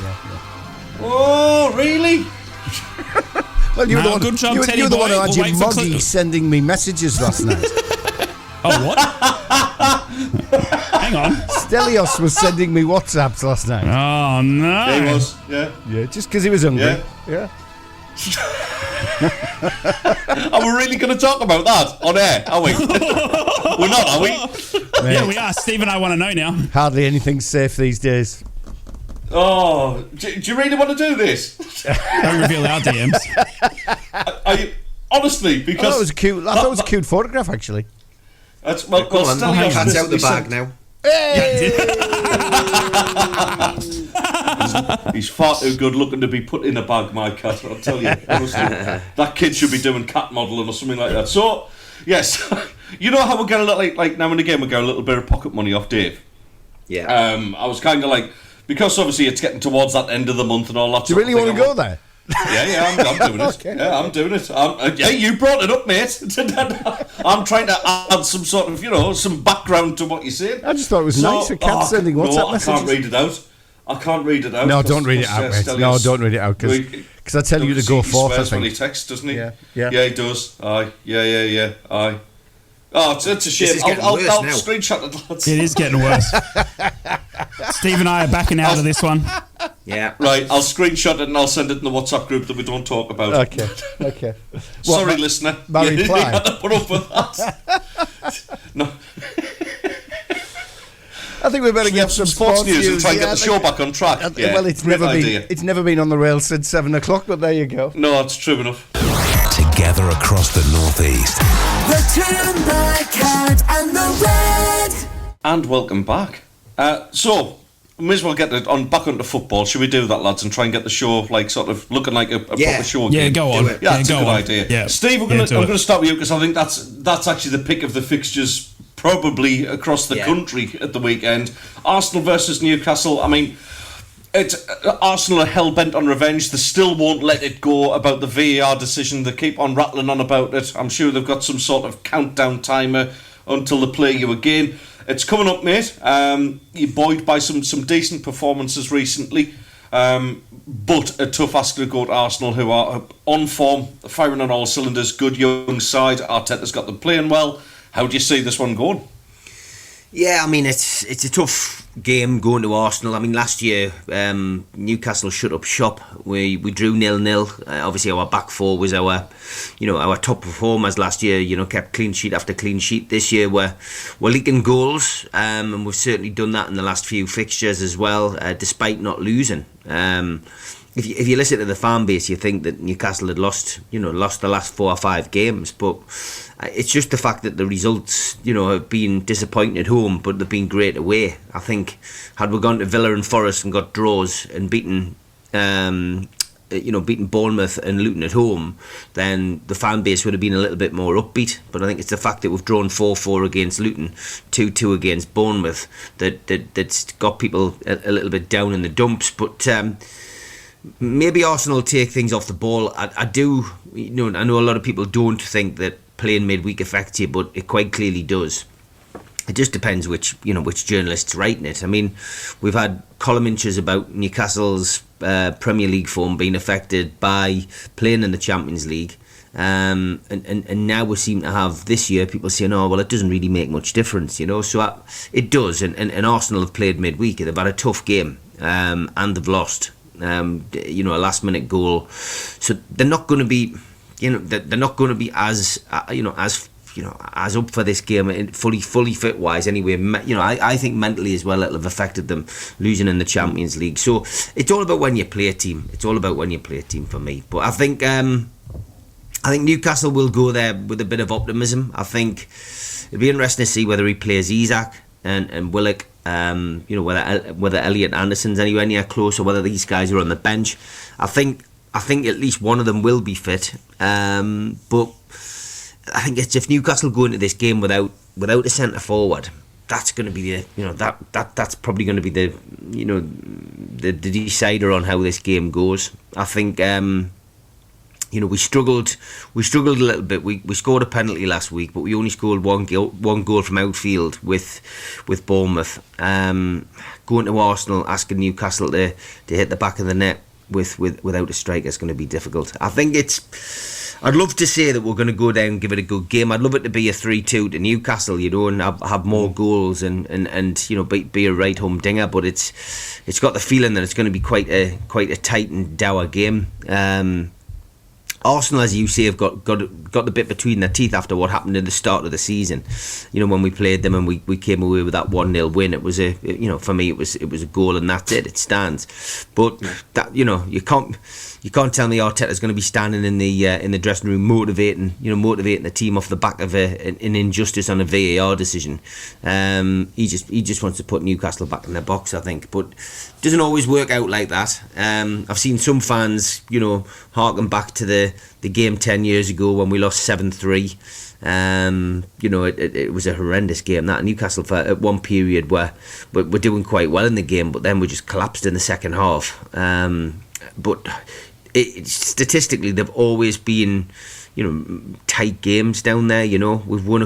Oh, really? Well, you were No, the one. good job, you Teddy were the boy. one who had We'll your wait for moggy sending me messages last night. Oh, what? Hang on. Stelios was sending me WhatsApps last night. Oh, no. Yeah, he was. Yeah. Yeah, just because he was hungry. Yeah. Are we really going to talk about that on air? Are we? We're not, are we? Yeah, we are. Steve and I want to know now. Hardly anything's safe these days. Oh, do you really want to do this? Don't reveal our DMs. Honestly, I because thought it was a cute photograph, actually. That's, Come on, Stelly cat's out the recently bag said- now. He's far too good looking to be put in a bag, my cat. I'll tell you, honestly, that kid should be doing cat modelling or something like that. So, yes, you know how we get a little like now and again we get a little bit of pocket money off Dave. Yeah. I was kind of like, because obviously it's getting towards that end of the month and all that. Do you really want to go there? Yeah, I'm doing it. Okay. Yeah, I'm doing it. Yeah, you brought it up, mate. I'm trying to add some sort of, some background to what you're saying. I just thought it was nice. A cat sending WhatsApp messages. I can't read it out. No, don't read it out, mate. No, don't read it out, because I tell you to go forth, I He swears when think. he texts, doesn't he? Yeah. Yeah, he does. Aye. Yeah. Aye. Oh, it's a shame. is getting I'll worse now. screenshot it, lads. It is getting worse. Steve and I are backing out of this one. Yeah. Right, I'll screenshot it and I'll send it in the WhatsApp group that we don't talk about. Okay. Sorry, listener. my reply? You had to put up with that. No. I think we better get some sports news and try and get the show back on track. Well, it's never been on the rails since 7 o'clock, but there you go. No, that's true enough. Together across the North East. The Toon, the Cat, and the Red. And welcome back. So, we may as well get it back onto football. Should we do that, lads, and try and get the show sort of looking like a Yeah. proper show? Yeah, game? go on. Yeah, that's go a good on. idea. Yeah. Steve, I'm going to start with you because I think that's actually the pick of the fixtures probably across the country at the weekend. Arsenal versus Newcastle. I mean, Arsenal are hell-bent on revenge. They still won't let it go about the VAR decision. They keep on rattling on about it. I'm sure they've got some sort of countdown timer until they play you again. It's coming up, mate. You're buoyed by some decent performances recently, but a tough ask to go to Arsenal, who are on form, firing on all cylinders, good young side. Arteta's got them playing well. How do you see this one going? Yeah, I mean, it's a tough game going to Arsenal. I mean, last year Newcastle shut up shop. We drew 0-0. Obviously, our back four was our top performers last year. Kept clean sheet after clean sheet. This year we're leaking goals, and we've certainly done that in the last few fixtures as well, despite not losing. If you listen to the fan base, you think that Newcastle had lost the last 4 or 5 games, but it's just the fact that the results, have been disappointing at home, but they've been great away. I think had we gone to Villa and Forest and got draws and beaten Bournemouth and Luton at home, then the fan base would have been a little bit more upbeat. But I think it's the fact that we've drawn 4-4 against Luton, 2-2 against Bournemouth that's got people a little bit down in the dumps. But maybe Arsenal will take things off the ball. I do, I know a lot of people don't think that playing midweek affects you, but it quite clearly does. It just depends which journalist's writing it. I mean, we've had column inches about Newcastle's Premier League form being affected by playing in the Champions League, and now we seem to have this year people saying, "Oh, well, it doesn't really make much difference," So it does, and Arsenal have played midweek. They've had a tough game, and they've lost. A last-minute goal, so they're not going to be, they're not going to be as up for this game fully fit wise anyway. I think mentally as well it'll have affected them losing in the Champions League. So it's all about when you play a team. It's all about when you play a team for me. But I think Newcastle will go there with a bit of optimism. I think it'll be interesting to see whether he plays Isak and Willock. Whether Elliot Anderson's anywhere near close or whether these guys are on the bench. I think at least one of them will be fit. But I think it's if Newcastle go into this game without a centre forward, that's going to be that's probably going to be the decider on how this game goes. I think we struggled a little bit. We scored a penalty last week, but we only scored one goal from outfield with Bournemouth. Going to Arsenal, asking Newcastle to hit the back of the net without a striker is going to be difficult. I think I'd love to say that we're going to go down and give it a good game. I'd love it to be a 3-2 to Newcastle, and have more goals and be a right home dinger. But it's got the feeling that it's going to be quite a tight and dour game. Arsenal, as you say, have got the bit between their teeth after what happened in the start of the season. You know, when we played them and we came away with that 1-0 win, it was for me it was a goal and that's it. It stands. But that, you know, you can't tell me Arteta's going to be standing in the dressing room motivating the team off the back of an injustice on a VAR decision. He just wants to put Newcastle back in their box, I think. But it doesn't always work out like that. I've seen some fans, you know, harken back to the game 10 years ago when we lost 7-3. You know, it was a horrendous game. That Newcastle, at one period, were doing quite well in the game, but then we just collapsed in the second half. But statistically, they've always been, you know, tight games down there. You know, we've won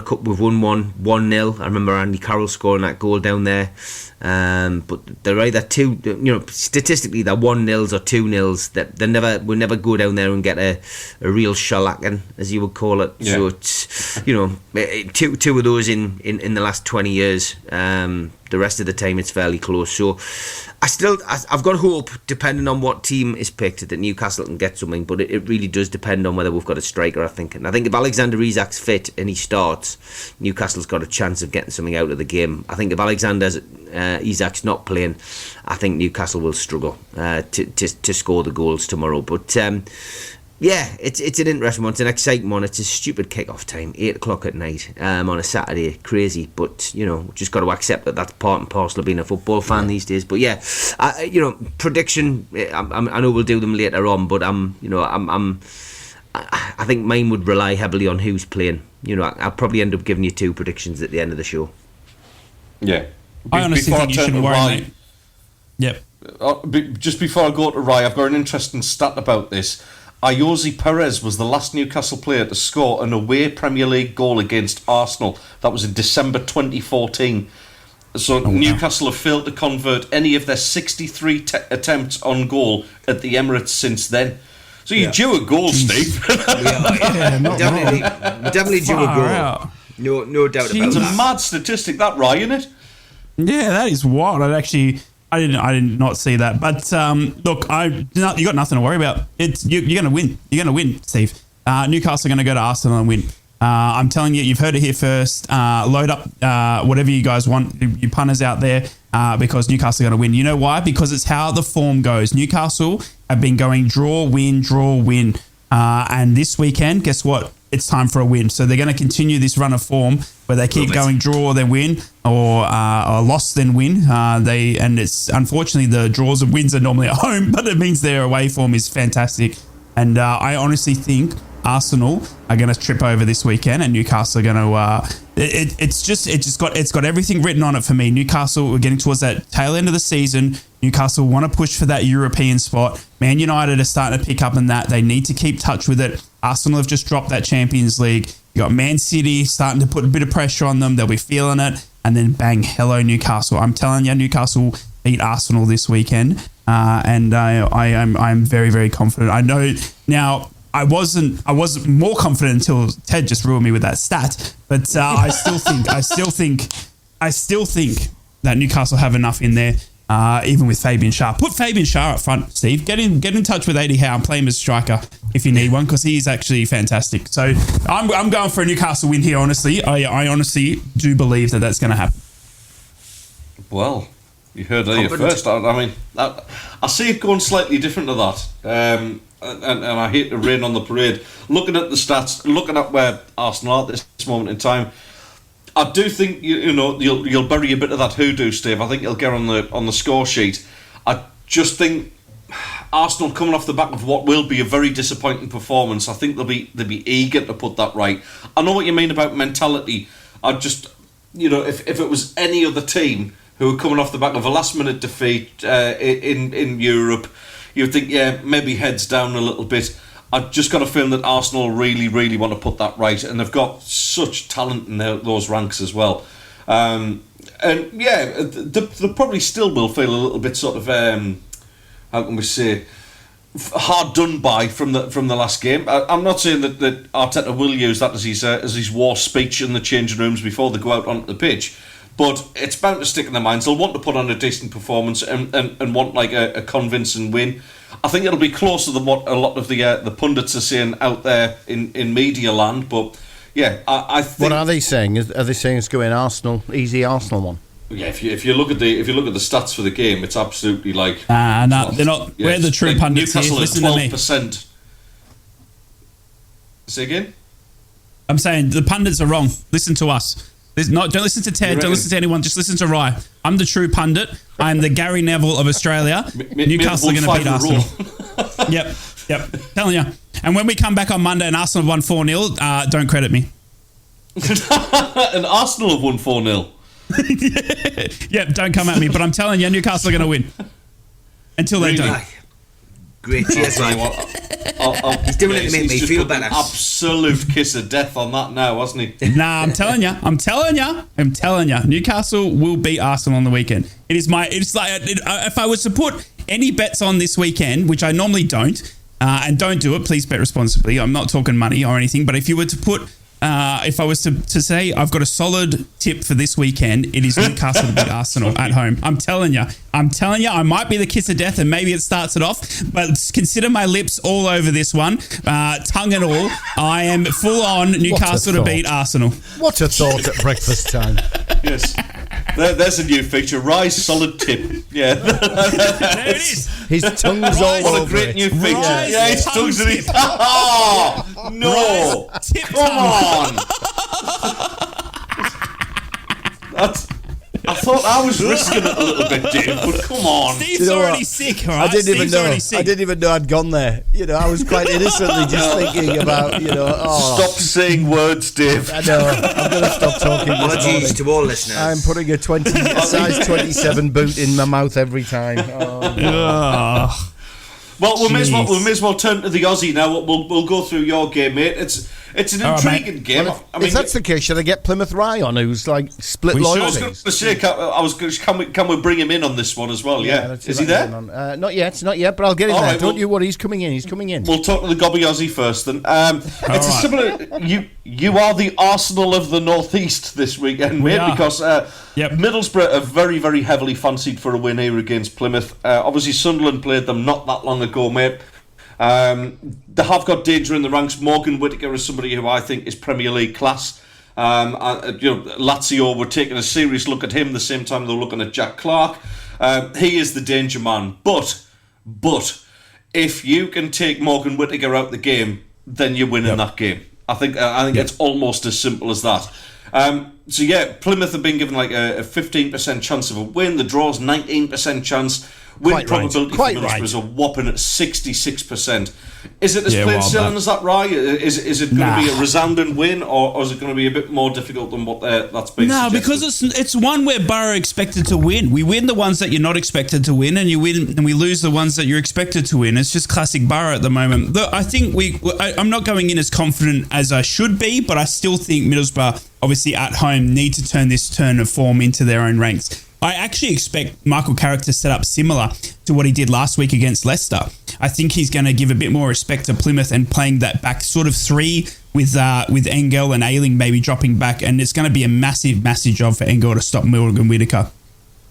one 1-0. I remember Andy Carroll scoring that goal down there. But they're either statistically they're 1-0s or 2-0s. That we'll never go down there and get a real shellacking, as you would call it. Yeah. So it's, you know, two of those in the last 20 years. The rest of the time it's fairly close. So I've got hope, depending on what team is picked, that Newcastle can get something. But it really does depend on whether we've got a striker, I think. And I think if Alexander Isak's fit and he starts, Newcastle's got a chance of getting something out of the game. I think if Alexander Isak's not playing, I think Newcastle will struggle to score the goals tomorrow. But yeah, it's an interesting one. It's an exciting one. It's a stupid kick-off time, 8 o'clock at night on a Saturday. Crazy, but you know, just got to accept that that's part and parcel of being a football fan these days. But yeah, you know, prediction. I know we'll do them later on, but I think mine would rely heavily on who's playing. You know, I'll probably end up giving you 2 predictions at the end of the show. Yeah, I honestly think you shouldn't worry, mate. Yep. Just before I go to Rye, I've got an interesting stat about this. Ayoze Perez was the last Newcastle player to score an away Premier League goal against Arsenal. That was in December 2014. So Newcastle have failed to convert any of their 63 attempts on goal at the Emirates since then. So you're due a goal, Steve. Definitely due a goal. No doubt about that. It's a mad statistic, that, Rye, isn't it? Yeah, that is wild. I did not see that. But look, you got nothing to worry about. You're going to win. You're going to win, Steve. Newcastle are going to go to Arsenal and win. I'm telling you, you've heard it here first. Load up whatever you guys want, you punters out there, because Newcastle are going to win. You know why? Because it's how the form goes. Newcastle have been going draw, win. And this weekend, guess what? It's time for a win. So they're going to continue this run of form where they keep going draw, then win, or loss, then win. And it's unfortunately the draws and wins are normally at home, but it means their away form is fantastic. And I honestly think Arsenal are going to trip over this weekend, and Newcastle are going to. It's got everything written on it for me. Newcastle, we're getting towards that tail end of the season. Newcastle want to push for that European spot. Man United are starting to pick up in that. They need to keep touch with it. Arsenal have just dropped that Champions League. You got Man City starting to put a bit of pressure on them. They'll be feeling it, and then bang, hello Newcastle. I'm telling you, Newcastle beat Arsenal this weekend, and I'm very, very confident. I know now. I wasn't more confident until Ted just ruined me with that stat. But I still think that Newcastle have enough in there, even with Fabian Schär. Put Fabian Schär up front, Steve. Get in touch with Eddie Howe and play him as striker if you need one, because he's actually fantastic. So I'm going for a Newcastle win here. Honestly, I honestly do believe that that's going to happen. Well, you heard it here first. I mean, I see it going slightly different to that. And I hate to rain on the parade. Looking at the stats, looking at where Arsenal are at this moment in time, I do think you'll bury a bit of that hoodoo, Steve. I think you'll get on the score sheet. I just think Arsenal coming off the back of what will be a very disappointing performance, I think they'll be eager to put that right. I know what you mean about mentality. I just, if it was any other team who were coming off the back of a last minute defeat in Europe, you'd think, yeah, maybe heads down a little bit. I've just got a feeling that Arsenal really, really want to put that right, and they've got such talent in those ranks as well. And yeah, they probably still will feel a little bit sort of, how can we say, hard done by from the last game. I'm not saying that Arteta will use that as his war speech in the changing rooms before they go out onto the pitch. But it's bound to stick in their minds. They'll want to put on a decent performance and want like a convincing win. I think it'll be closer than what a lot of the pundits are saying out there in media land. But yeah, I think. What are they saying? Are they saying it's going Arsenal, easy Arsenal one? Yeah, if you look at the stats for the game, it's absolutely like. No, they're not. Yeah, we're the true like pundits here. Newcastle Listen to me. 12%. Say again. I'm saying the pundits are wrong. Listen to us. Don't listen to Ted. Don't listen to anyone. Just listen to Rye. I'm the true pundit. I'm the Gary Neville of Australia. Newcastle are going to beat Arsenal. Yep. Telling you. And when we come back on Monday and Arsenal have won 4-0, don't credit me. And Arsenal have won 4-0. Yep, don't come at me. But I'm telling you, Newcastle are going to win. Until they don't. Great, cheers, Ryan. He's doing it to make me feel better. Absolute kiss of death on that now, wasn't he? Nah, I'm telling you. Newcastle will beat Arsenal on the weekend. It's like if I was to put any bets on this weekend, which I normally don't, and don't do it, please bet responsibly. I'm not talking money or anything, but if you were to put, if I was to say I've got a solid tip for this weekend, it is Newcastle to beat Arsenal at home. I'm telling you, I might be the kiss of death and maybe it starts it off, but consider my lips all over this one, tongue and all. I am full on Newcastle to beat Arsenal. What a thought at breakfast time. Yes. There's a new feature. Rise solid tip. Yeah. There it is. His tongue's all over. What a great new feature. Rise Yeah, his tongue's in it. Oh, no. Tip Come on. I thought I was risking it a little bit, Dave, but come on. Steve's already sick, all right? I didn't even know I'd gone there. I was quite innocently just thinking about, Stop saying words, Dave. I know. I'm going to stop talking. Apologies to all listeners. I'm putting a size 27 boot in my mouth every time. Oh. Well, we may as well turn to the Aussie now. We'll go through your game, mate. It's an intriguing game. Well, if that's the case, should I get Plymouth Rye on, who's like split loyalties? I was going to say, can we bring him in on this one as well? Yeah. Is he there? Not yet, but I'll get him there. Don't you worry, he's coming in. We'll talk to the Gobby Aussie first then. It's a similar. You are the Arsenal of the North East this weekend, mate, because Middlesbrough are very, very heavily fancied for a win here against Plymouth. Obviously, Sunderland played them not that long ago, mate. They have got danger in the ranks. Morgan Whittaker is somebody who I think is Premier League class. Lazio were taking a serious look at him the same time they were looking at Jack Clark. He is the danger man. But if you can take Morgan Whittaker out the game, then you win in that game. I think it's almost as simple as that. Plymouth have been given like a 15% chance of a win. The draw's 19% chance. Win probability for Middlesbrough is a whopping at 66%. Is it as plain sailing as that, Rye? Is it going to be a resounding win, or is it going to be a bit more difficult than what that's been suggested? Because it's one where Borough expected to win. We win the ones that you're not expected to win, and we lose the ones that you're expected to win. It's just classic Borough at the moment. I think I'm not going in as confident as I should be, but I still think Middlesbrough, obviously at home, need to turn this turn of form into their own ranks. I actually expect Michael Carrick to set up similar to what he did last week against Leicester. I think he's going to give a bit more respect to Plymouth and playing that back sort of three with Engel and Ayling maybe dropping back, and it's going to be a massive job for Engel to stop Morgan Whittaker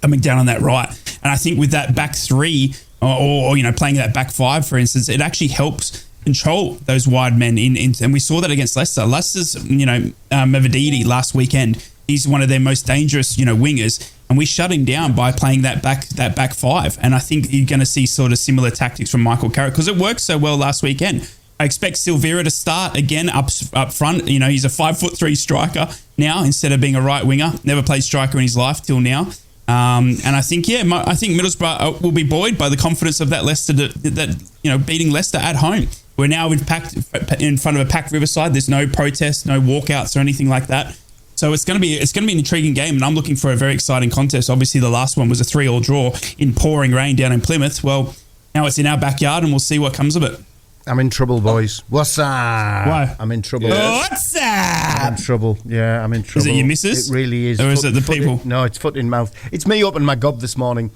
coming down on that right. And I think with that back three or playing that back five, for instance, it actually helps control those wide men and we saw that against Leicester. Leicester's Mavididi last weekend, he's one of their most dangerous wingers. And we shut him down by playing that back five. And I think you're going to see sort of similar tactics from Michael Carrick because it worked so well last weekend. I expect Silvera to start again up front. He's a 5'3" striker now instead of being a right winger. Never played striker in his life till now. And I think Middlesbrough will be buoyed by the confidence of that Leicester beating Leicester at home. We're now in front of a packed Riverside. There's no protests, no walkouts or anything like that. So it's going to be an intriguing game, and I'm looking for a very exciting contest. Obviously, the last one was a 3-3 draw in pouring rain down in Plymouth. Well, now it's in our backyard, and we'll see what comes of it. I'm in trouble, boys. What's up? Why? I'm in trouble. What's up? I'm in trouble. Yeah, I'm in trouble. Is it your missus? It really is. Or is it the people? No, it's foot in mouth. It's me opening my gob this morning.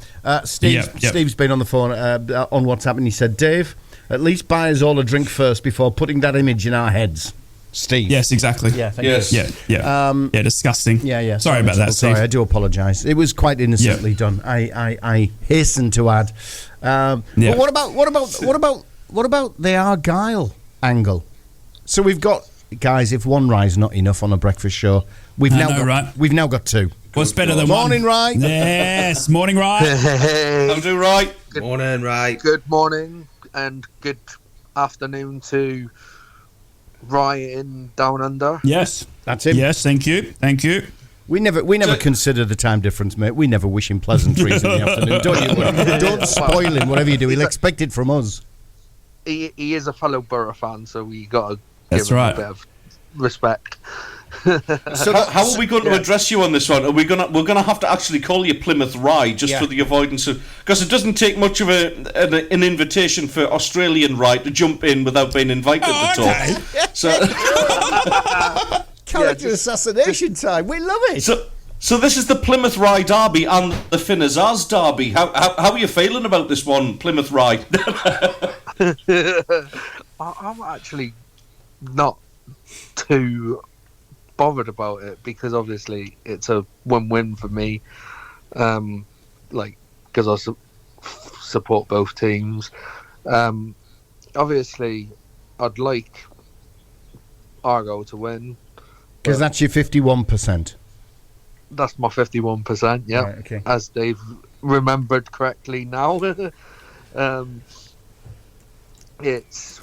Steve's been on the phone on WhatsApp, and he said, Dave, at least buy us all a drink first before putting that image in our heads. Steve. Yes, exactly. Yeah, thank Yes. you. Yeah. Yeah, disgusting. Yeah. Sorry about that, Steve. Sorry, I do apologise. It was quite innocently done. I hasten to add. But what about the Argyle angle? So we've got, guys, if one rye's not enough on a breakfast show, we've now got two. What's better than Morning, one? Rye. Yes, morning, Rye. Hey, I'll do right. Morning, right. good morning and good afternoon to Ryan down under. Yes. That's him. Yes, thank you. We never consider the time difference, mate. We never wish him pleasantries in the afternoon. Don't spoil him. Whatever you do, he'll expect it from us. He is a fellow Borough fan, so we got to That's give him right. a bit of respect. So how are we going to address you on this one? We're gonna have to actually call you Plymouth Rye just for the avoidance of, because it doesn't take much of an invitation for Australian Rye to jump in without being invited to talk. So Character assassination time. We love it. So this is the Plymouth Rye derby and the Finnazaz derby. How are you feeling about this one, Plymouth Rye? I'm actually not too bothered about it because obviously it's a win-win for me. Because I support both teams. Obviously, I'd like Argo to win. Because that's your 51%. That's my 51%, yeah. Right, okay. As they've remembered correctly now. It's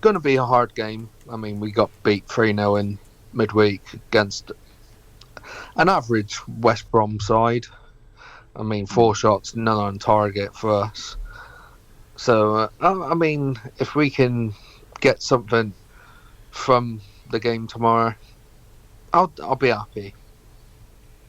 going to be a hard game. I mean, we got beat 3-0 in midweek against an average West Brom side. I mean, 4 shots, none on target for us. So, I mean, if we can get something from the game tomorrow, I'll be happy.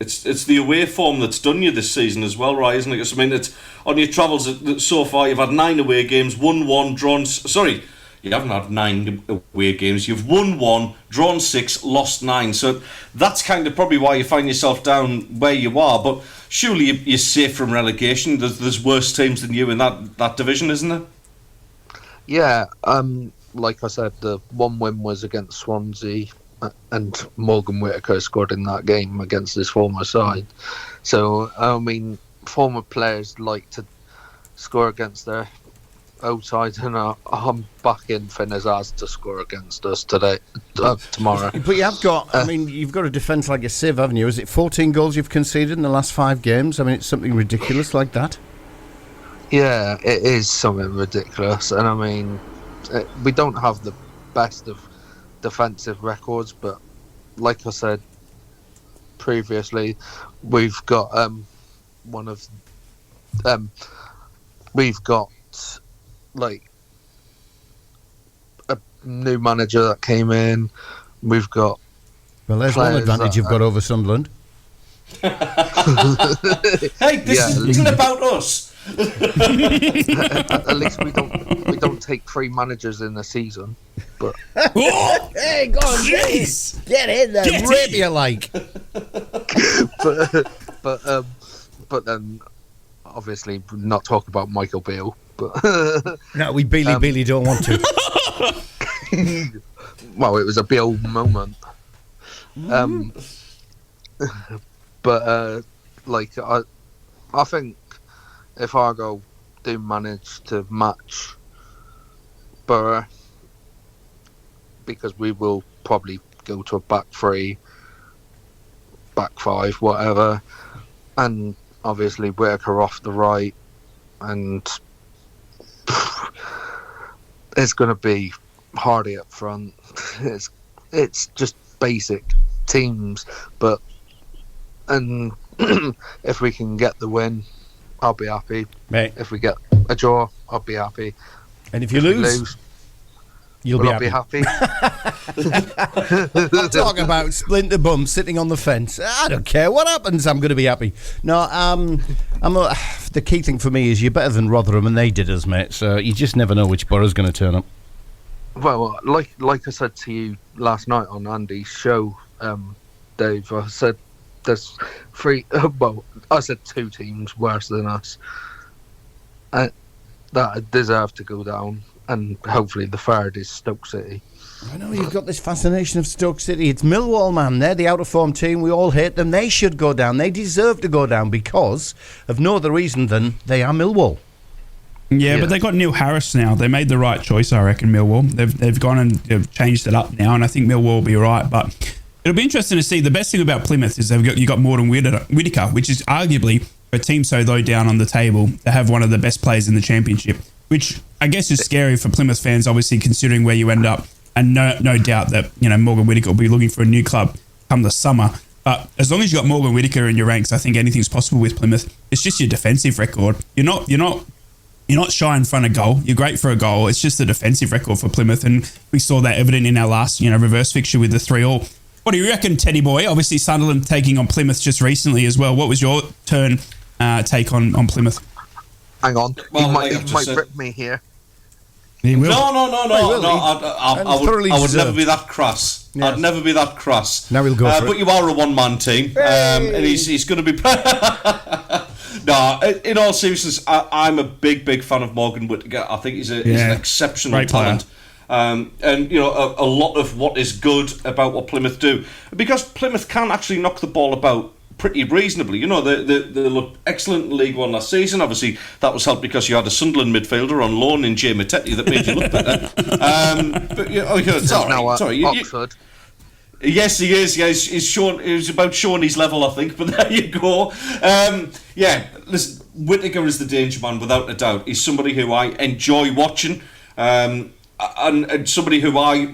It's the away form that's done you this season as well, right? Isn't it? 'Cause, I mean, it's on your travels so far. You've had 9 away games, won 1, drawn. Sorry, you haven't had 9 away games. You've won 1, drawn 6, lost 9. So that's kind of probably why you find yourself down where you are. But surely you're safe from relegation. There's worse teams than you in that division, isn't there? Yeah. Like I said, the one win was against Swansea. And Morgan Whittaker scored in that game against his former side. So, I mean, former players like to score against their old sides, and I'm backing Finnazaz to score against us tomorrow. But you have got, you've got a defence like a sieve, haven't you? Is it 14 goals you've conceded in the last 5 games? I mean, it's something ridiculous like that. Yeah, it is something ridiculous. And, I mean, we don't have the best of defensive records, but like I said previously, we've got we've got like a new manager that came in. We've got there's one advantage you've got over Sunderland. Hey, this isn't about us. At least we don't take 3 managers in a season. But hey, go on, jeez, get in there, rip you like. but then obviously not talk about Michael Beale. But no, we Bealey don't want to. Well, it was a Beale moment. But I think if Argo do manage to match Borough, because we will probably go to a back 3, back 5, whatever, and obviously Whittaker off the right, and it's going to be Hardy up front. It's just basic teams, and if we can get the win, I'll be happy. Mate. If we get a draw, I'll be happy. And if you lose, you'll be happy. I'm talking about splinter bum sitting on the fence. I don't care what happens. I'm going to be happy. No, the key thing for me is you're better than Rotherham, and they did us, mate. So you just never know which borough's going to turn up. Well, like I said to you last night on Andy's show, Dave, I said there's 3. I said 2 teams worse than us that deserve to go down, and hopefully the third is Stoke City. I know you've got this fascination of Stoke City. It's Millwall, man. They're the out-of-form team. We all hate them. They should go down. They deserve to go down because of no other reason than they are Millwall. Yeah, but they got Neil Harris now. They made the right choice, I reckon, Millwall. They've gone and they've changed it up now, and I think Millwall will be right. But it'll be interesting to see. The best thing about Plymouth is you got Morton Whittaker, which is arguably, for a team so low down on the table, to have one of the best players in the championship, which I guess is scary for Plymouth fans, obviously, considering where you end up. And no doubt that, Morgan Whittaker will be looking for a new club come the summer. But as long as you got Morgan Whittaker in your ranks, I think anything's possible with Plymouth. It's just your defensive record. You're not shy in front of goal. You're great for a goal. It's just the defensive record for Plymouth, and we saw that evident in our last, reverse fixture with the 3-3. What do you reckon, Teddy boy? Obviously, Sunderland taking on Plymouth just recently as well. What was your take on Plymouth? Hang on, Well, he might rip me here. He will. No. I would never be that crass. Yes. I'd never be that crass. Now we'll go for it. But you are a one-man team, and he's going to be... No, in all seriousness, I'm a big fan of Morgan Whittaker. I think he's an exceptional Great player. talent. And a lot of what is good about what Plymouth do, because Plymouth can actually knock the ball about pretty reasonably. They looked excellent in League One last season. Obviously, that was helped because you had a Sunderland midfielder on loan in Jay Matete that made you look better. But it's all right. Sorry, Oxford. Yes, he is. Yeah, he's about showing his level, I think. But there you go. Listen, Whittaker is the danger man without a doubt. He's somebody who I enjoy watching. And somebody who I,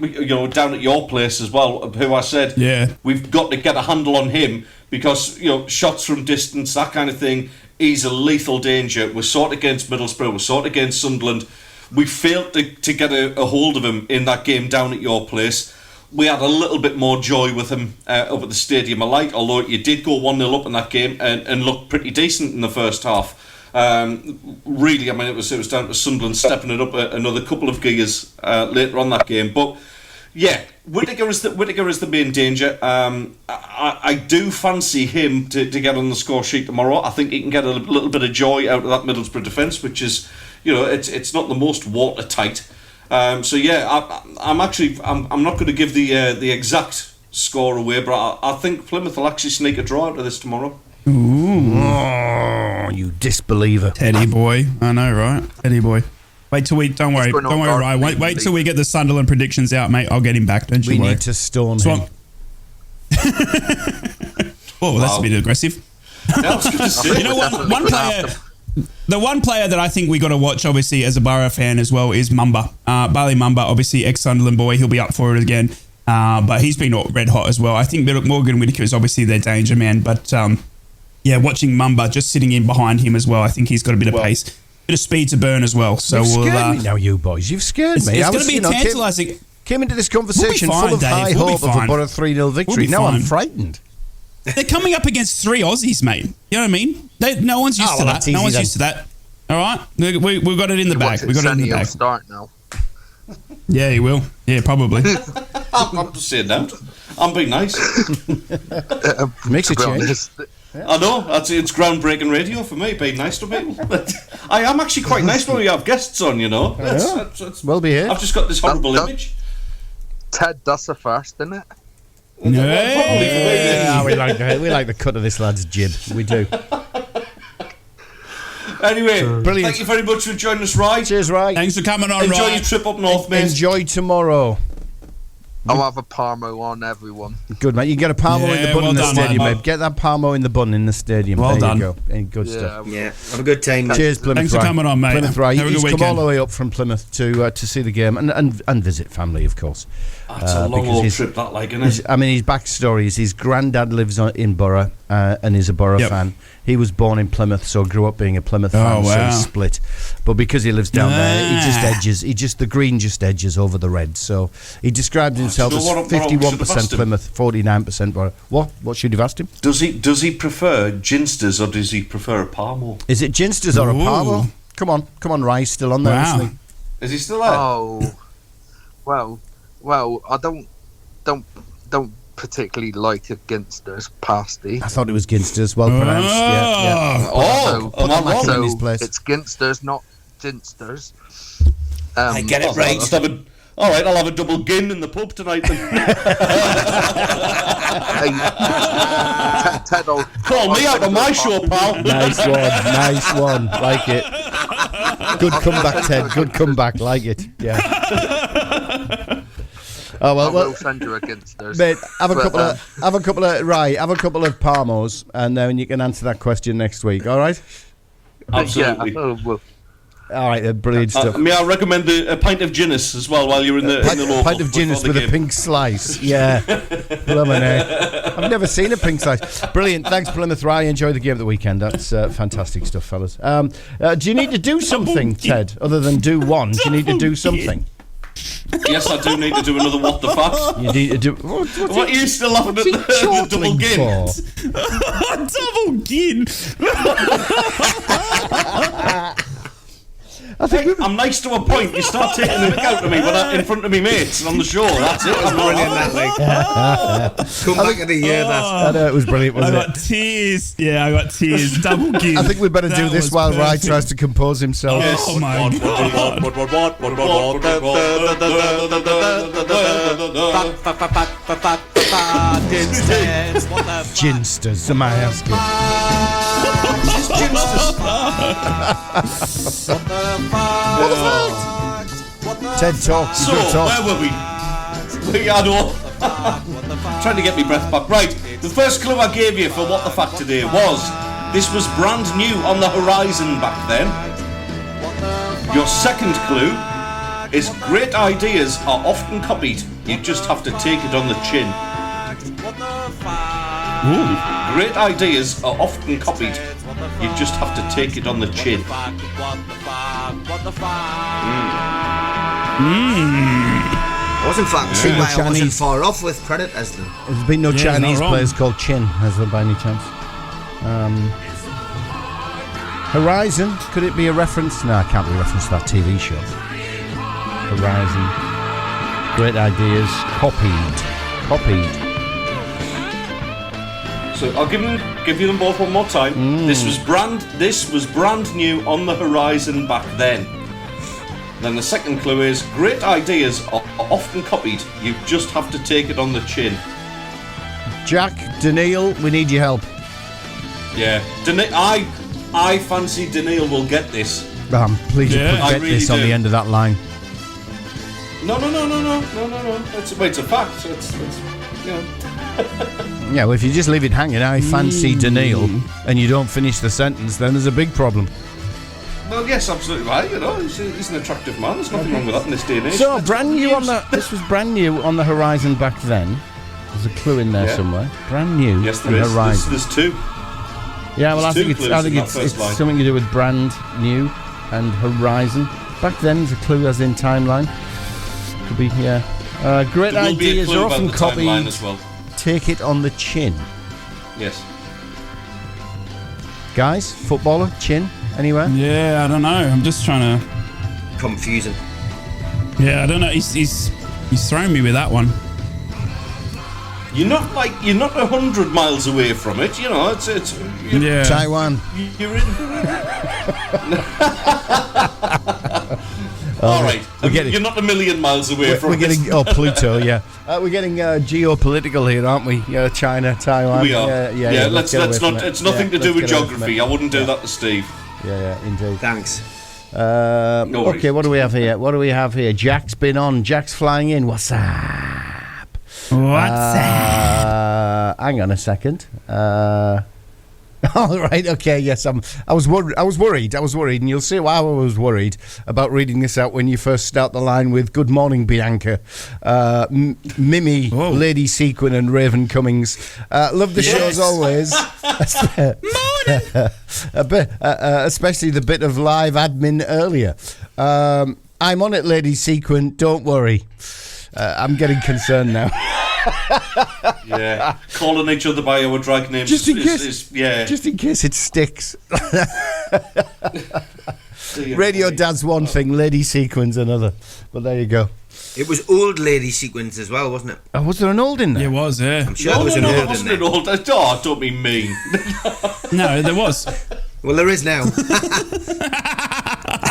down at your place as well, who I said, we've got to get a handle on him because, shots from distance, that kind of thing, he's a lethal danger. We saw it against Middlesbrough, we saw it against Sunderland. We failed to get a hold of him in that game down at your place. We had a little bit more joy with him up at the stadium alike, although you did go 1-0 up in that game and looked pretty decent in the first half. Really, I mean, it was down to Sunderland stepping it up another couple of gears later on that game. But yeah, Whittaker is the main danger. I do fancy him to get on the score sheet tomorrow. I think he can get a little bit of joy out of that Middlesbrough defence, which is, it's not the most watertight. So yeah, I'm not going to give the exact score away, but I think Plymouth will actually sneak a draw out of this tomorrow. Ooh. Oh, you disbeliever. Teddy boy. I know, right? Teddy boy. Wait till don't worry, Ryan. Wait till we get the Sunderland predictions out, mate. I'll get him back, don't you worry. We need to stone him. Oh, that's a bit aggressive. One player... The one player that I think we got to watch, obviously, as a Borough fan as well, is Mumba. Bali Mumba, obviously, ex-Sunderland boy. He'll be up for it again. But he's been red hot as well. I think Morgan Whittaker is obviously their danger man. But, watching Mumba just sitting in behind him as well, I think he's got a bit of pace. Bit of speed to burn as well. So you've scared me now, you boys. You've scared me. It's going to be tantalising. Came into this conversation fine, full of Dave. high hope of a Borough 3-0 victory. Now I'm frightened. They're coming up against 3 Aussies, mate. You know what I mean? No one's used to that. No one's used to that. All right? We've got it in the bag. We've got it in the bag. Start now. Yeah, he will. Yeah, probably. I'm just saying that. I'm being nice. Makes a change. I know. It's groundbreaking radio for me, being nice to people. But I am actually quite nice when we have guests on, That's well behaved. I've just got this horrible image. Ted, that's the first, isn't it? Yeah, we like the cut of this lad's jib. We do. Anyway, brilliant. Thank you very much for joining us, Ryan. Cheers, Ryan. Thanks for coming on, Enjoy Ryan. your trip up north, mate. Enjoy tomorrow. I'll have a Parmo on everyone. Good, mate. You get a Parmo in the bun in the stadium, mate. Get that Parmo in the bun in the stadium. Well there done. you go. Good stuff. Yeah, have a good time. Cheers, Plymouth. Thanks for coming on, mate. Plymouth Ryan. Have a good He's weekend. come all the way up from Plymouth to see the game and visit family, of course. That's a long old trip, that, like, isn't it? I mean, his backstory is his granddad lives in Borough and is a Borough fan. He was born in Plymouth, so grew up being a Plymouth fan, so he's split. But because he lives down there, the green just edges over the red. So he described himself as 51% Plymouth, 49% Borough. What should you have asked him? Does he prefer ginsters or does he prefer a Parmo? Is it ginsters or a Parmo? Come on, Rye's still on there, isn't he? Is he still there? Oh, well, I don't particularly like a Ginsters pasty. I thought it was Ginsters. Well pronounced. Yeah. Am I wrong? In his place. It's Ginsters, not Ginsters. I get it right. All right, I'll have a double gin in the pub tonight then. Ted, Call me out on my show, pal. Nice one. Like it. Good comeback, Ted. Good comeback. Like it. Yeah. Oh I will send you against those. Mate, have a couple of Parmos, and then you can answer that question next week. All right? Absolutely. Yeah, well, All right, brilliant stuff. May I recommend a pint of Guinness as well while you're in the local? Pint of Guinness with a pink slice. Yeah. I've never seen a pink slice. Brilliant. Thanks, Plymouth Rye. Enjoy the game at the weekend. That's fantastic stuff, fellas. Do you need to do something, Ted, other than do one? Do you need to do something? Yes, I do need to do another what the fuck. You need to do... What are you still laughing at the double gin? Double gin. I'm nice to a point. You start taking the mick out of me in front of me mates and on the show. That's it. Come back in a year, I know, it was brilliant, wasn't it? I got tears. Yeah, I got tears. Double gin. I think we better do this while Rye tries to compose himself. Oh my God. Ginsters, am I asking? Ted, talk. So, where were we? Trying to get me breath back. Right, the first clue I gave you for what the fact today was this was brand new on the horizon back then. Your second clue is great ideas are often copied. You just have to take it on the chin. Ooh. Great ideas are often copied. You just have to take it on the chin. I wasn't factoring why I wasn't far off with Predators then. There's been no Chinese players called Chin, has there by any chance? Horizon, could it be a reference? No, it can't be a reference to that TV show. Horizon. Great ideas. Copied. So I'll give you them both one more time. This was brand new on the horizon back then. Then the second clue is great ideas are often copied. You just have to take it on the chin. Jack, Daniil, we need your help. Yeah, I fancy Daniil will get this. Please put this on the end of that line. No. It's a fact. It's you know. Yeah, well, if you just leave it hanging, I fancy Daniil, and you don't finish the sentence, then there's a big problem. Well, yes, absolutely right. You know, he's an attractive man. There's nothing wrong with that in this day and age. So, this was brand new on the horizon back then. There's a clue in there somewhere. Brand new. Yes, there is. Horizon. There's two. Yeah, well, I think it's something to do with brand new and horizon. Back then, there's a clue as in timeline. Could be, yeah. Great ideas are often copied. As well. Take it on the chin. Yes. Guys, footballer, chin, anywhere? Yeah, I don't know. I'm just trying to... Confusing. Yeah, I don't know. He's thrown me with that one. You're not 100 miles away from it. You know, it's yeah. Taiwan. You're in. All right, you're not a million miles away from it. Pluto, yeah. We're getting geopolitical here, aren't we? Yeah, China, Taiwan. We are. Yeah. Let's not. It's nothing to do with geography. I wouldn't do that to Steve. Yeah, indeed. Thanks. No worries. Okay, what do we have here? Jack's been on. Jack's flying in. What's up? Hang on a second. All right. Okay. Yes. I was worried, and you'll see why I was worried about reading this out when you first start the line with "Good morning, Bianca, Mimi, Lady Sequin, and Raven Cummings." Love the show as always. Especially the bit of live admin earlier. I'm on it, Lady Sequin. Don't worry. I'm getting concerned now. Yeah, calling each other by our drag names just in case it sticks. Radio Dad's one thing, Lady Sequins another. But there you go. It was old Lady Sequins as well, wasn't it? Oh, was there an old in there? It was, yeah. I'm sure there was an old in there. Wasn't an old. Oh, don't be mean. No, there was. Well, there is now.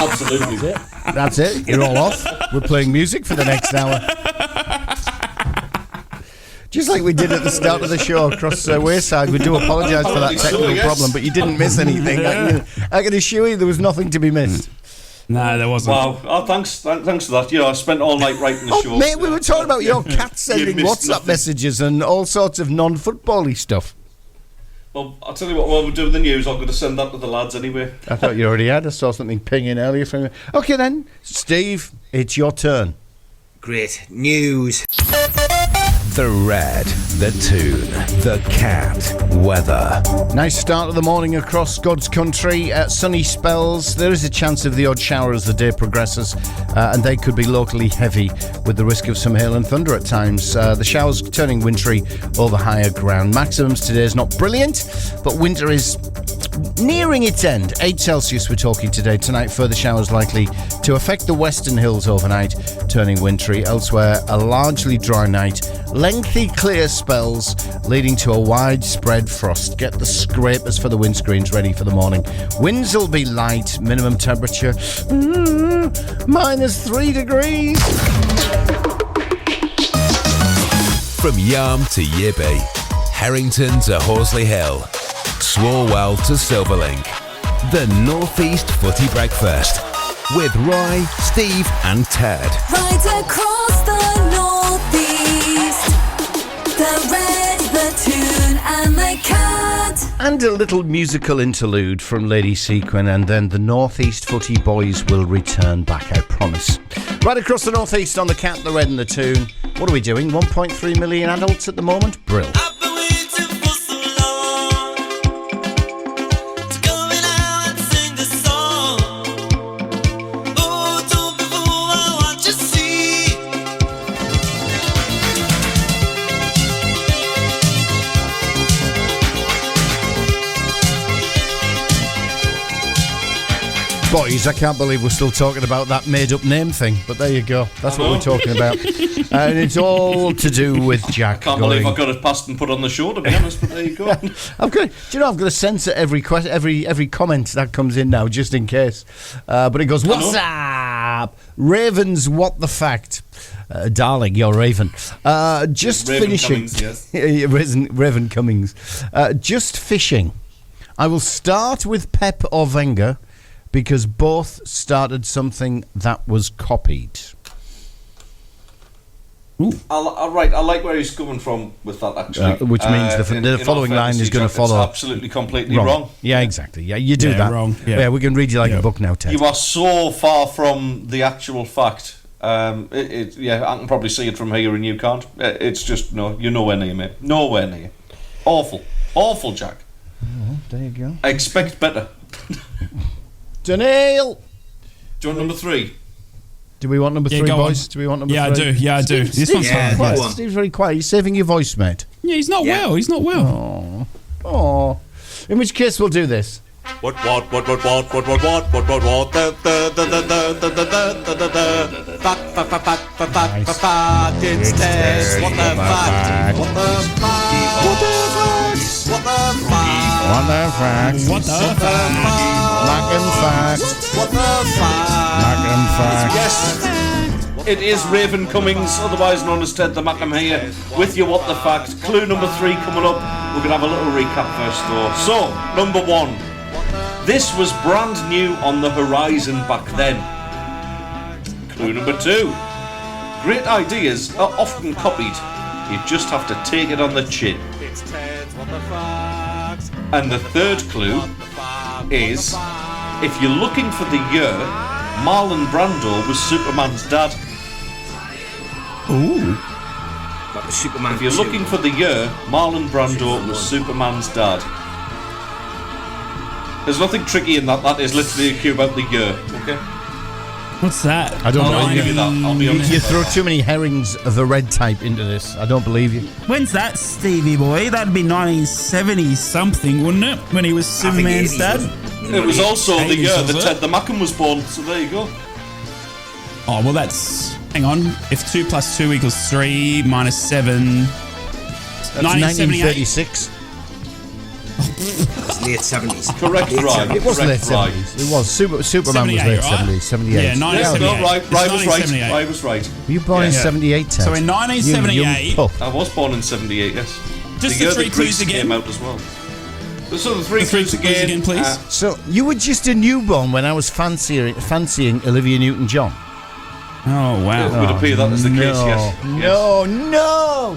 Absolutely. That's it. You're all off. We're playing music for the next hour. Just like we did at the start of the show across Wayside, we do apologise for that technical problem, but you didn't miss anything. I can assure you there was nothing to be missed. No, there wasn't. Wow. Oh, thanks for that. I spent all night writing the show. Mate, we were talking about your cat sending WhatsApp messages and all sorts of non-football-y stuff. Well, I'll tell you what, while we're doing the news, I'm going to send that to the lads anyway. I thought you already had. I saw something pinging earlier from you. Okay then, Steve, it's your turn. Great news. The red, the tune, the cat, weather. Nice start of the morning across God's country. Sunny spells. There is a chance of the odd shower as the day progresses, and they could be locally heavy with the risk of some hail and thunder at times. The showers turning wintry over higher ground. Maximums today is not brilliant, but winter is nearing its end. 8 Celsius we're talking today. Tonight, further showers likely to affect the western hills overnight, turning wintry. Elsewhere, a largely dry night. Lengthy clear spells leading to a widespread frost. Get the scrapers for the windscreens ready for the morning. Winds will be light. Minimum temperature -3 degrees. From Yarm to Yibby, Harrington to Horsley Hill, Swalwell to Silverlink. The North East Footy Breakfast with Roy, Steve and Ted. Right across the North East, the red, the tune and the cat. And a little musical interlude from Lady Sequin, and then the North East Footy boys will return back, I promise. Right across the North East on the cat, the red and the tune. What are we doing? 1.3 million adults at the moment? Brill. Boys, I can't believe we're still talking about that made-up name thing, but there you go. That's what we're talking about. And it's all to do with Jack. I can't believe I got it passed and put on the show, to be honest, but there you go. I'm going to censor every comment that comes in now, just in case. But it goes, what's up? Ravens, what the fact? Darling, you're Raven. Just Raven finishing. Cummings, yes. Raven Cummings. Just fishing. I will start with Pep or Wenger, because both started something that was copied. I like where he's coming from with that, actually. Which means the following line is going to follow. It's absolutely completely wrong. Yeah, exactly. Yeah, you do that. Wrong. Yeah, we can read you like a book now, Ted. You are so far from the actual fact. I can probably see it from here and you can't. It's just, no, you're nowhere near, mate. Nowhere near. Awful, Jack. There you go. I expect better. Daniel! Do you want number 3? Do we want number 3, boys? Do we want number 3? Yeah, I do. This one's Steve's fun. quiet. Steve's very quiet. He's saving your voice, mate. Yeah, he's not well. Oh. In which case, we'll do this. What, fact, it's Ted, what the fact, what the fact, what the fact, what the fact, What the fact? What the fuck? what the fact, Yes, it is Raven Cummings, otherwise known as Ted the Mackham here, with your What the Fact. Clue number 3 coming up. We're going to have a little recap first though. So, number 1. This was brand new on the horizon back then. Clue number 2. Great ideas are often copied. You just have to take it on the chin. it's Ted's what the fact, And the third clue is, if you're looking for the year, Marlon Brando was Superman's dad. Ooh. That was Superman. If you're looking for the year, Marlon Brando was Superman's dad. There's nothing tricky in that. That is literally a cue about the year. Okay. What's that? I don't I'll know. give you that. I'll be honest. You throw too many herrings of the red type into this. I don't believe you. When's that, Stevie boy? That'd be 1970 something, wouldn't it? When he was Superman's dad. It was also the 80s, year was that it? Ted the Mackham was born. So there you go. Oh well, that's. Hang on. If 2 + 2 = 3 - 7. That's 1936. late 70s. Correct, Late right. 70s. It was late Correct, right. 70s. It was. Superman was 78, late right? 70s, 78. Yeah, 1978. No, right was right. 1978. I was right. Were you born in 78, Ted? So in 1978, You young pup. I was born in 78, yes. Just the the year three that clues Grease again. came out as well. So the three The three clues clues again, please. So you were just a newborn when I was fancying Olivia Newton-John. Oh, wow. It would appear that was the case, yes. No.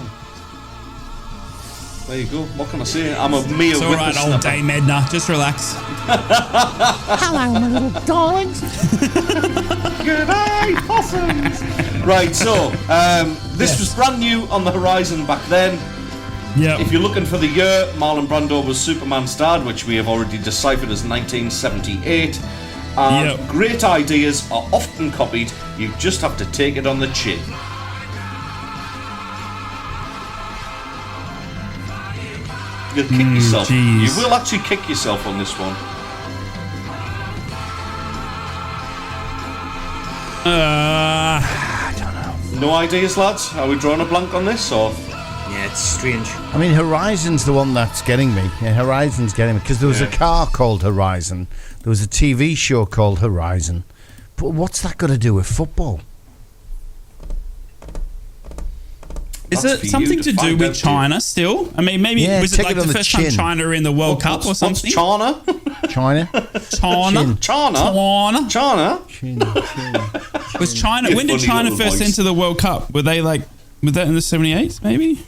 There you go. What can I say? I'm a mere It's all right, witness. old Dame Edna. Just relax. Hello, my little darlings. G'day, possums! Right, so this was brand new on the horizon back then. Yep. If you're looking for the year, Marlon Brando was Superman's dad, which we have already deciphered as 1978. And Yep. great ideas are often copied. You just have to take it on the chin. You'll kick yourself. jeez. You will actually kick yourself on this one. I don't know. No ideas, lads? Are we drawing a blank on this, or...? Yeah, it's strange. I mean, Horizon's the one that's getting me. Yeah, Horizon's getting me because there was a car called Horizon. There was a TV show called Horizon. But what's that got to do with football? Is That's it for something you to to do find with out, China still? I mean, maybe Yeah, was it take like it on the the first time chin. China are in the World Cup or something? What's China? China? China? China? China? China? Was China? You When did funny China little first voice. enter the World Cup? Were they like? Was that in the 78s? Maybe.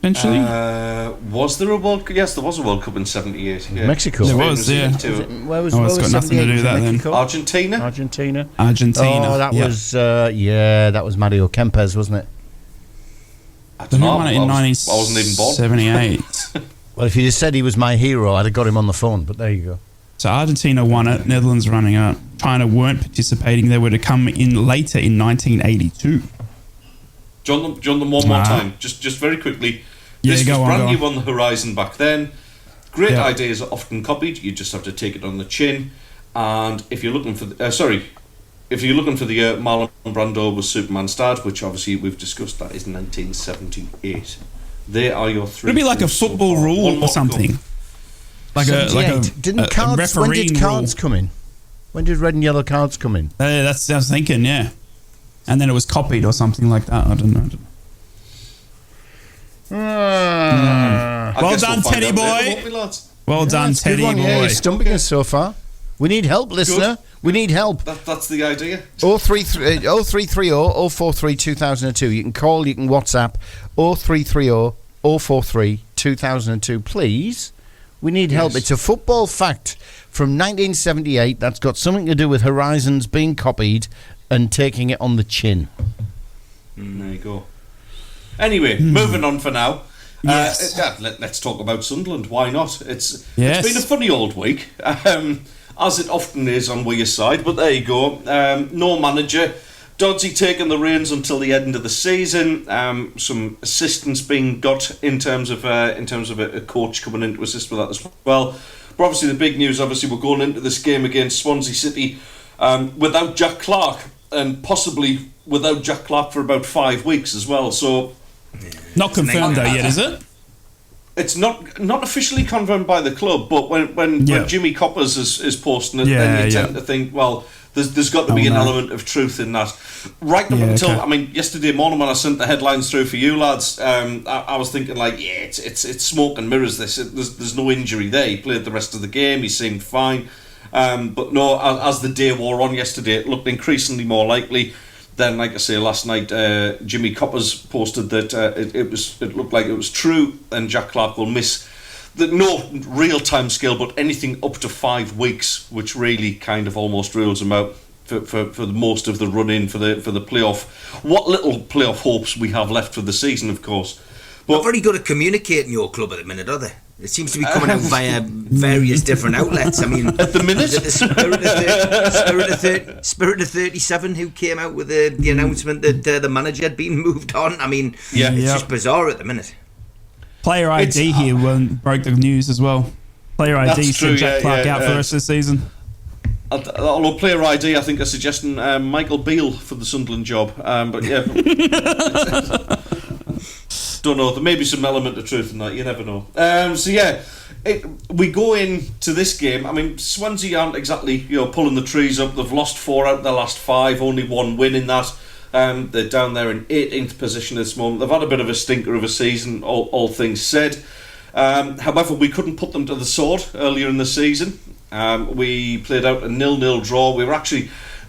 Eventually. Was there a World Cup? Yes, there was a World Cup in 78. Yeah. Mexico. There was, yeah. Where was, Oh, where it's was got nothing to 78? do with that then. Mexico? Argentina? Argentina. Argentina. Oh, that yeah. was, that was Mario Kempes, wasn't it? I Who don't know. won it I in wasn't even born. 1978? Well, if you just said he was my hero, I'd have got him on the phone, but there you go. So Argentina won it. Netherlands running up. China weren't participating. They were to come in later in 1982. John them one more time, just very quickly. Yeah, This go was on, brand go new on the horizon back then. Great Yeah. ideas are often copied. You just have to take it on the chin. And if you're looking for, if you're looking for the year, Marlon Brando was Superman's dad, which obviously we've discussed. That is 1978. There are your three. It'd be like a clues so football far. One rule more or to go. something. Like a 78. Didn't cards, when did cards come in? When did red and yellow cards come in? That's I was thinking, yeah. And then it was copied or something like that. I don't know. I Well guess done, find Teddy out later, boy. won't we, lads? Well done, That's a good Teddy one. Yeah, boy. you're stumping us so far. We need help, listener. We need help. That's the idea. 0330 043 2002. You can call, you can WhatsApp 0330 043 2002. Please, we need help. It's a football fact from 1978 that's got something to do with Horizons being copied and taking it on the chin. There you go. Anyway, moving on for now. Yes. Let's talk about Sunderland. Why not? It's Yes. been a funny old week, as it often is on Weir's side. But there you go. No manager. Doddsy taking the reins until the end of the season. Some assistance being got in terms of a coach coming in to assist with that as well. But obviously, the big news. Obviously, we're going into this game against Swansea City without Jack Clark, and possibly without Jack Clark for about 5 weeks as well. So. Not confirmed though yet, is it? It's not officially confirmed by the club, but when Jimmy Coppers is posting it, then you tend to think, well, there's got to be an element of truth in that. Right up until, I mean, yesterday morning when I sent the headlines through for you lads, I was thinking like, yeah, it's smoke and mirrors. There's no injury there. He played the rest of the game. He seemed fine, but no. As the day wore on yesterday, it looked increasingly more likely. Then, like I say, last night, Jimmy Coppers posted that it looked like it was true, and Jack Clark will miss no real time scale, but anything up to 5 weeks, which really kind of almost rules him out for most of the run in for the playoff. What little playoff hopes we have left for the season, of course. But Not very good at communicating your club at the minute, are they? It seems to be coming out via various different outlets. I mean, at the minute, the Spirit of 37 who came out with the announcement that the manager had been moved on. I mean, it's just bizarre at the minute. Player ID here broke the news as well. Player ID sent Jack Clark out for the rest of the season. Although player ID, I think are suggesting Michael Beale for the Sunderland job. But yeah. Don't know. There may be some element of truth in that. You never know. So yeah, we go into this game. I mean, Swansea aren't exactly pulling the trees up. They've lost 4 out of their last 5, only 1 win in that. They're down there in 18th position at this moment. They've had a bit of a stinker of a season, all things said. However, we couldn't put them to the sword earlier in the season. We played out a 0-0 draw.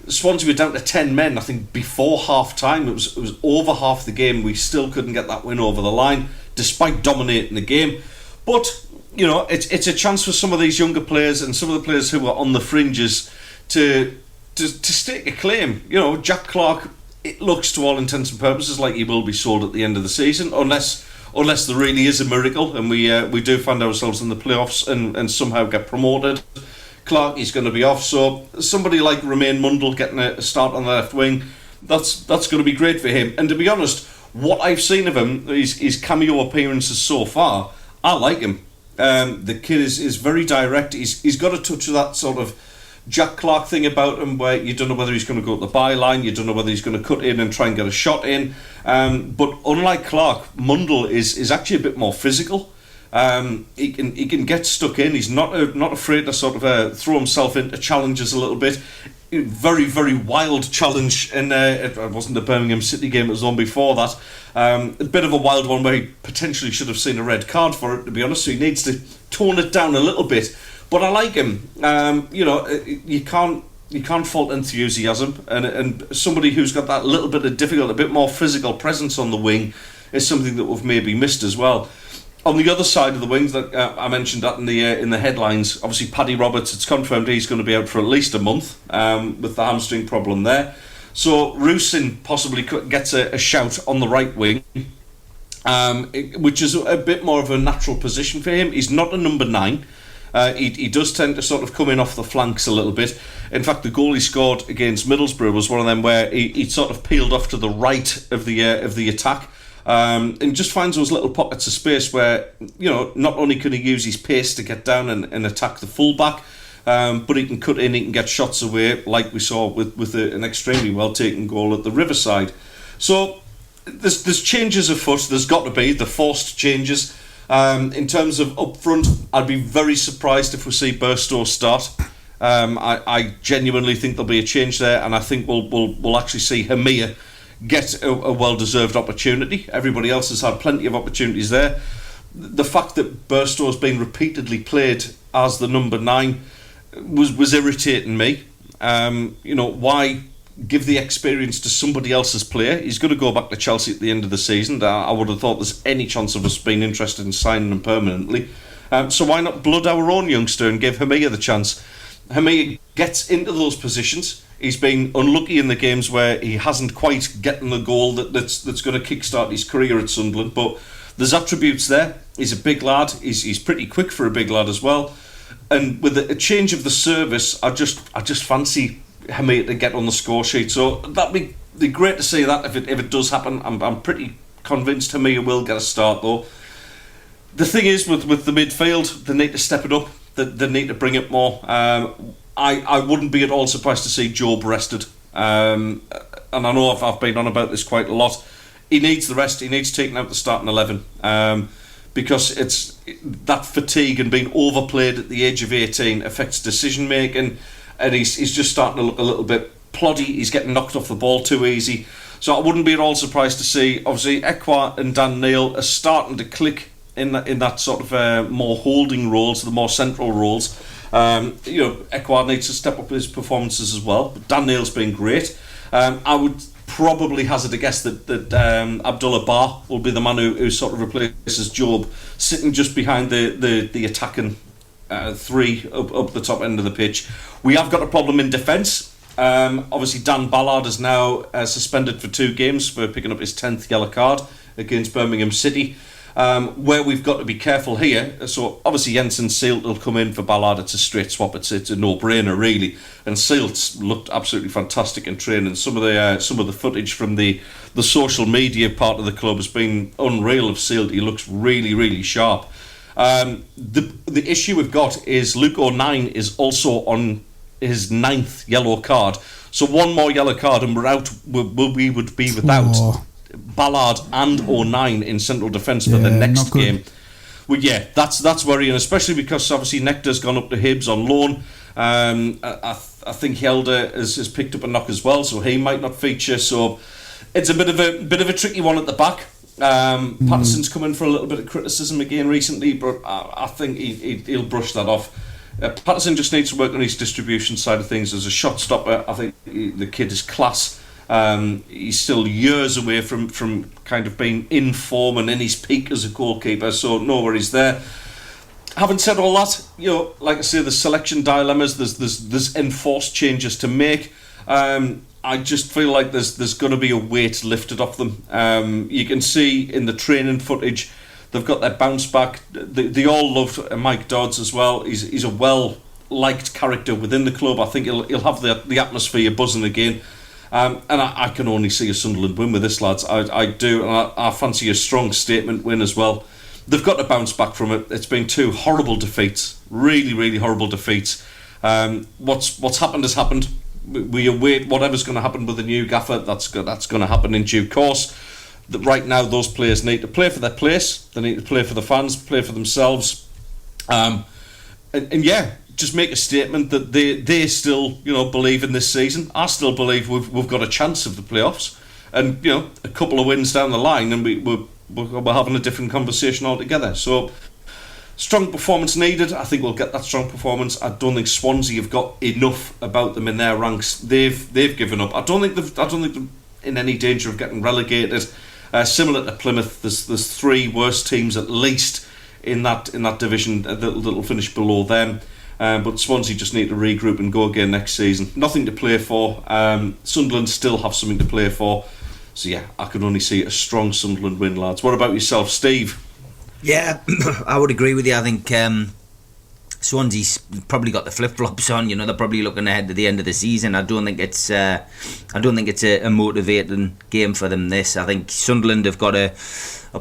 Swansea were down to 10 men, I think, before half-time. It was over half the game. We still couldn't get that win over the line, despite dominating the game. But, it's a chance for some of these younger players and some of the players who are on the fringes to stake a claim. Jack Clark, it looks to all intents and purposes like he will be sold at the end of the season, unless there really is a miracle and we do find ourselves in the playoffs and somehow get promoted. Clark is going to be off, so somebody like Romain Mundle getting a start on the left wing, that's going to be great for him. And to be honest, what I've seen of him, his cameo appearances so far, I like him. The kid is very direct. He's got a touch of that sort of Jack Clark thing about him, where you don't know whether he's going to go to the byline, you don't know whether he's going to cut in and try and get a shot in. But unlike Clark, Mundle is actually a bit more physical. He can get stuck in. He's not afraid to sort of throw himself into challenges a little bit. Very, very wild challenge, and it wasn't the Birmingham City game, it was the one before that. A bit of a wild one where he potentially should have seen a red card for it, to be honest, so he needs to tone it down a little bit. But I like him. You can't fault enthusiasm, and somebody who's got that little bit of difficult, a bit more physical presence on the wing is something that we've maybe missed as well. On the other side of the wings, that I mentioned that in the headlines, obviously Paddy Roberts, it's confirmed he's going to be out for at least a month with the hamstring problem there. So Rusin possibly gets a shout on the right wing, which is a bit more of a natural position for him. He's not a number 9. He does tend to sort of come in off the flanks a little bit. In fact, the goal he scored against Middlesbrough was one of them where he sort of peeled off to the right of the attack. And just finds those little pockets of space where, not only can he use his pace to get down and attack the fullback, but he can cut in, he can get shots away, like we saw with an extremely well taken goal at the Riverside. So there's changes afoot. There's got to be the forced changes. In terms of up front, I'd be very surprised if we see Burstow start. I genuinely think there'll be a change there, and I think we'll actually see Hamir get a well-deserved opportunity. Everybody else has had plenty of opportunities there. The fact that Burstow has been repeatedly played as the number 9 was irritating me. Why give the experience to somebody else's player? He's going to go back to Chelsea at the end of the season. I would have thought there's any chance of us being interested in signing him permanently. So why not blood our own youngster and give Hamir the chance? Hamir gets into those positions. He's been unlucky in the games where he hasn't quite gotten the goal that's going to kickstart his career at Sunderland, but there's attributes there. He's a big lad. He's pretty quick for a big lad as well. And with a change of the service, I just fancy Hamir to get on the score sheet. So that'd be great to see that if it does happen. I'm pretty convinced Hamir will get a start though. The thing is with the midfield, they need to step it up. They need to bring it more. I wouldn't be at all surprised to see Job rested. And I know I've been on about this quite a lot. He needs the rest. He needs taking out the starting 11 because it's that fatigue and being overplayed at the age of 18 affects decision making, and he's just starting to look a little bit ploddy. He's getting knocked off the ball too easy. So I wouldn't be at all surprised to see, obviously, Ekwa and Dan Neil are starting to click in that sort of more holding roles, the more central roles. Ekwa needs to step up his performances as well. But Dan Neil's been great. I would probably hazard a guess that Abdullah Bar will be the man who sort of replaces Job, sitting just behind the attacking 3 up the top end of the pitch. We have got a problem in defence. Obviously, Dan Ballard is now suspended for 2 games for picking up his 10th yellow card against Birmingham City. Where we've got to be careful here, so obviously Jensen Seelt will come in for Ballard. It's a straight swap. It's a no-brainer really. And Seelt looked absolutely fantastic in training. Some of the footage from the social media part of the club has been unreal of Seelt. He looks really, really sharp. The issue we've got is Luke O'Nien is also on his 9th yellow card. So one more yellow card and we're out. We would be without Ballard and O'Nien in central defence for the next game. well, yeah, that's worrying, especially because obviously Nectar's gone up to Hibs on loan. I think Helder has picked up a knock as well, so he might not feature. So it's a bit of a tricky one at the back. Patterson's come in for a little bit of criticism again recently, but I think he'll brush that off. Patterson just needs to work on his distribution side of things as a shot stopper. I think the kid is class. He's still years away from kind of being in form and in his peak as a goalkeeper, so no worries there. Having said all that, like I say, there's selection dilemmas, there's enforced changes to make. I just feel like there's going to be a weight lifted off them. You can see in the training footage, they've got their bounce back. They all love Mike Dodds as well. He's a well-liked character within the club. I think he'll have the atmosphere buzzing again. And I can only see a Sunderland win with this, lads. I do, and I fancy a strong statement win as well. They've got to bounce back from it. It's been 2 horrible defeats, really, really horrible defeats. What's happened has happened. We await whatever's going to happen with the new gaffer. That's going to happen in due course. Right now, those players need to play for their place. They need to play for the fans, play for themselves, and yeah, just make a statement that they still believe in this season. I still believe we've got a chance of the playoffs, and a couple of wins down the line, and we're having a different conversation altogether. So strong performance needed. I think we'll get that strong performance. I don't think Swansea have got enough about them in their ranks. They've given up. I don't think they're in any danger of getting relegated. Similar to Plymouth, there's 3 worst teams at least in that division that'll finish below them. But Swansea just need to regroup and go again next season. Nothing to play for. Sunderland still have something to play for. So yeah, I can only see a strong Sunderland win, lads. What about yourself, Steve? Yeah, I would agree with you. I think Swansea's probably got the flip-flops on. They're probably looking ahead to the end of the season. I don't think it's a motivating game for them. This, I think Sunderland have got a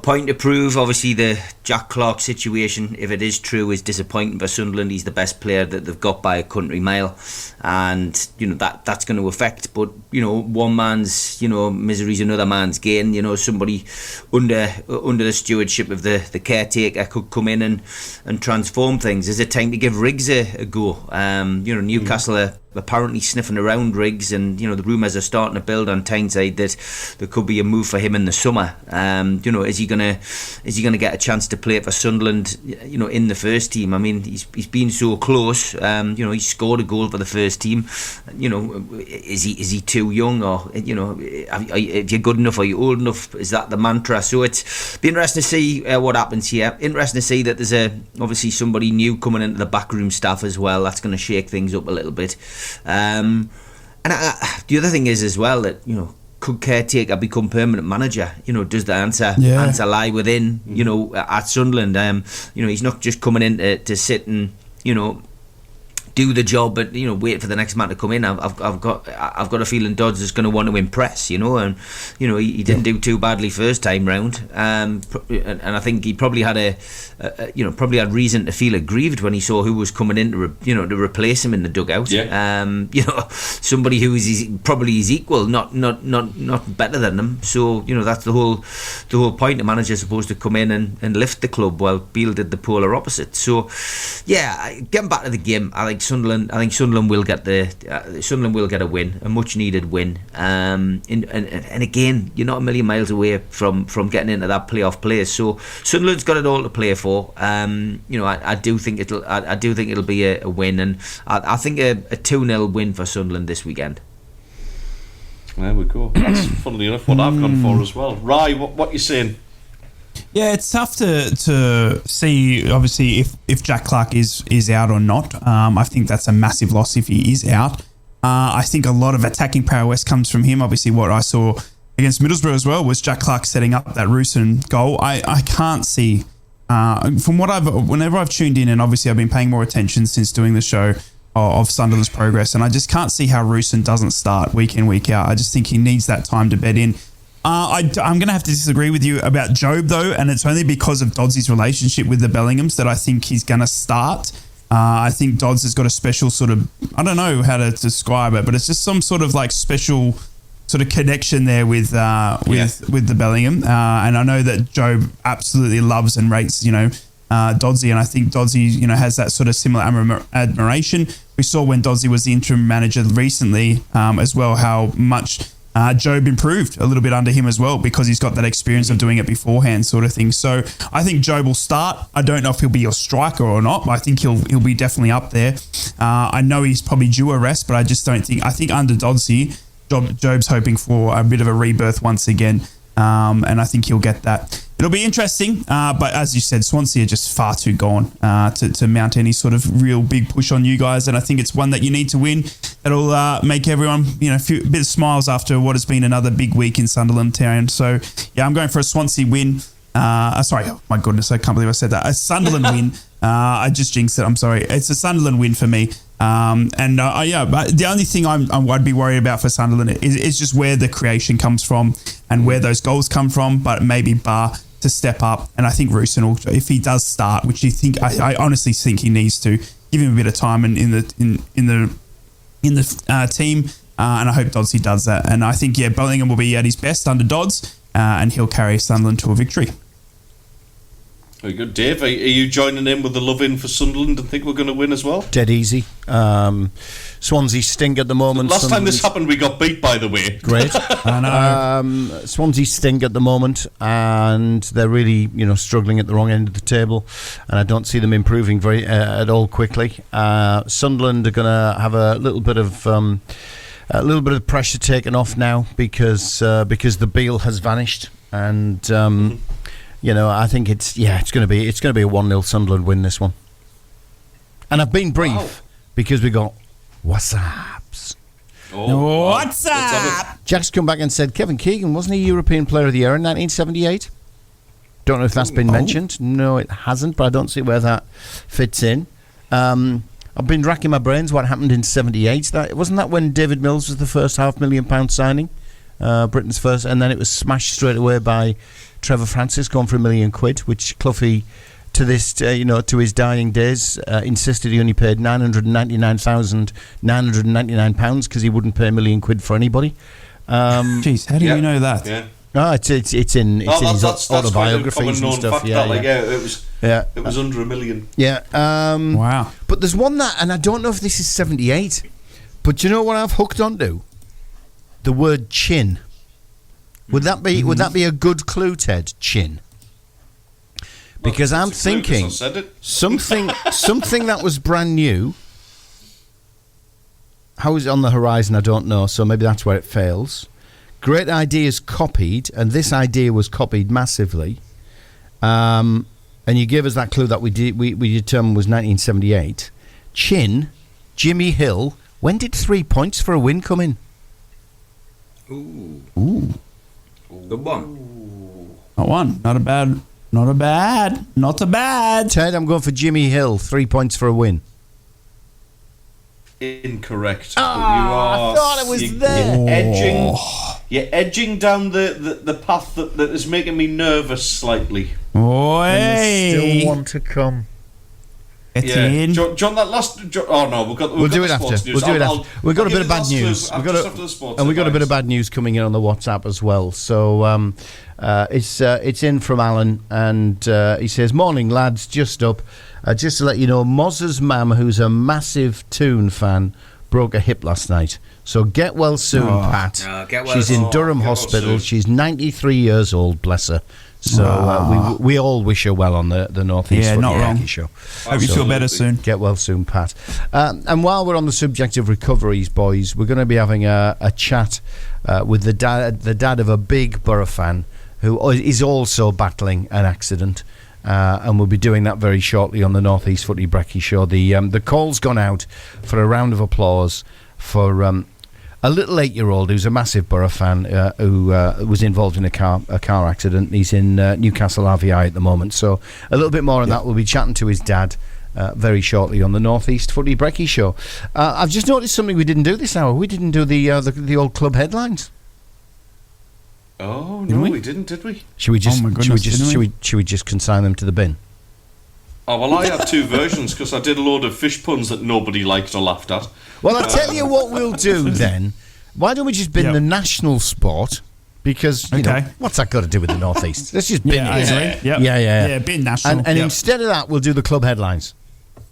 point to prove. Obviously, the Jack Clark situation, if it is true, is disappointing for Sunderland. He's the best player that they've got by a country mile, and that's going to affect. But one man's misery is another man's gain. Somebody under the stewardship of the caretaker could come in and transform things. Is it time to give Riggs a go? Newcastle are apparently sniffing around Riggs, and the rumours are starting to build on Tyneside that there could be a move for him in the summer. Is he gonna get a chance to play for Sunderland? In the first team. I mean, he's been so close. He scored a goal for the first team. Is he too young, or if you're good enough, are you old enough? Is that the mantra? So it's be interesting to see what happens here. Interesting to see that there's obviously somebody new coming into the backroom staff as well. That's going to shake things up a little bit. And the other thing is as well that could caretaker become permanent manager? Does the answer lie within at Sunderland? He's not just coming in to sit and do the job, but wait for the next man to come in. I've got a feeling Dodds is going to want to impress, and he didn't do too badly first time round, and I think he probably had probably had reason to feel aggrieved when he saw who was coming in to replace him in the dugout. Somebody who is probably his equal, not better than him. So that's the whole point. The manager's supposed to come in and lift the club, while Beale did the polar opposite. So yeah, getting back to the game, I think Sunderland will get a win, a much needed win. And again, you're not a million miles away from getting into that playoff place. So Sunderland's got it all to play for. I do think it'll be a win, and I think a 2-0 win for Sunderland this weekend. There we go. That's funnily enough what I've gone for as well. Rai, what you saying? Yeah, it's tough to see, obviously, if Jack Clark is out or not. I think that's a massive loss if he is out. I think a lot of attacking prowess comes from him. Obviously, what I saw against Middlesbrough as well was Jack Clark setting up that Roosen goal. I can't see, from whenever I've tuned in, and obviously I've been paying more attention since doing the show of Sunderland's progress, and I just can't see how Roosen doesn't start week in, week out. I just think he needs that time to bed in. I'm going to have to disagree with you about Jobe, though, and it's only because of Dodds' relationship with the Bellinghams that I think he's going to start. I think Dodds has got a special sort of, I don't know how to describe it, but it's just some sort of like special sort of connection there with the Bellingham. And I know that Jobe absolutely loves and rates, Dodsey, and I think Dodsey, has that sort of similar admiration. We saw when Dodsey was the interim manager recently as well how much Job improved a little bit under him as well because he's got that experience of doing it beforehand sort of thing. So I think Job will start. I don't know if he'll be your striker or not, but I think he'll be definitely up there. I know he's probably due a rest, but I just don't think... I think under Dodsey, Job's hoping for a bit of a rebirth once again, and I think he'll get that. It'll be interesting, but as you said, Swansea are just far too gone to mount any sort of real big push on you guys, and I think it's one that you need to win. It'll make everyone, a bit of smiles after what has been another big week in Sunderland Town. So, yeah, I'm going for a Swansea win. Sorry, oh my goodness, I can't believe I said that. A Sunderland win. I just jinxed it. I'm sorry. It's a Sunderland win for me. But the only thing I'd be worried about for Sunderland is just where the creation comes from and where those goals come from. But maybe Barr to step up, and I think Roosen will, if he does start, which I honestly think he needs to, give him a bit of time in the team, and I hope Dodsey does that. And I think Bellingham will be at his best under Dodds, and he'll carry Sunderland to a victory. Very good. Dave, are you joining in with the love-in for Sunderland and think we're going to win as well? Dead easy. Swansea stink at the moment. Last time this happened, we got beat, by the way. Great. I know. Swansea stink at the moment, and they're really, struggling at the wrong end of the table, and I don't see them improving very at all quickly. Sunderland are going to have a little bit of pressure taken off now because the Beale has vanished, and. I think it's going to be a 1-0 Sunderland win, this one. And I've been brief because we got WhatsApps. What's up? Jack's come back and said Kevin Keegan wasn't he European Player of the Year in 1978? Don't know if that's been mentioned. No, it hasn't, but I don't see where that fits in. I've been racking my brains what happened in 78. Wasn't that when David Mills was the first £500,000 signing? Britain's first, and then it was smashed straight away by Trevor Francis, going for £1 million, which Cloughie, to this, to his dying days, insisted he only paid £999,999 because he wouldn't pay £1 million for anybody. Jeez, how do you know that? Yeah. No, it's in his autobiographies and stuff. It was under £1 million. Yeah. Wow. But there's one that, and I don't know if this is 78, but you know what I've hooked onto? The word chin. Would that be a good clue, Ted? Chin. Because I'm thinking something that was brand new. How is it on the horizon? I don't know. So maybe that's where it fails. Great ideas copied, and this idea was copied massively. And you gave us that clue that we determined was 1978. Chin, Jimmy Hill. When did 3 points for a win come in? Ooh. Good one. Not a bad. Ted, I'm going for Jimmy Hill. 3 points for a win. Incorrect. I thought it was there. You're edging down the path that is making me nervous slightly. Still want to come. In. John, that last. Oh no, we'll do it after. We'll do it after. We've got a bit of bad news. We've got a bit of bad news coming in on the WhatsApp as well. So it's in from Alan, and he says, "Morning lads, just up. Just to let you know, Moz's mum, who's a massive Toon fan, broke a hip last night. So get well soon, Pat. She's in Durham Hospital. She's 93 years old, bless her." So we all wish her well on the North East Footy Breakfast show. Hope you feel better soon. Get well soon, Pat. And while we're on the subject of recoveries, boys, we're going to be having a chat with the dad of a big Borough fan who is also battling an accident. And we'll be doing that very shortly on the North East Footy Brekky show. The call's gone out for a round of applause for a little 8-year-old who's a massive Borough fan who was involved in a car accident. He's in Newcastle RVI at the moment. So a little bit more on that. We'll be chatting to his dad very shortly on the North East Footy Brekky show. I've just noticed something we didn't do this hour. We didn't do the old club headlines. Oh no, we didn't, did we? Should we just consign them to the bin? Oh well, I had two versions because I did a load of fish puns that nobody liked or laughed at. Well, I'll tell you what we'll do then. Why don't we just bin the national sport Because, you know, what's that got to do with the North East? Let's just bin it. Yep. Yeah, bin national. And instead of that, we'll do the club headlines.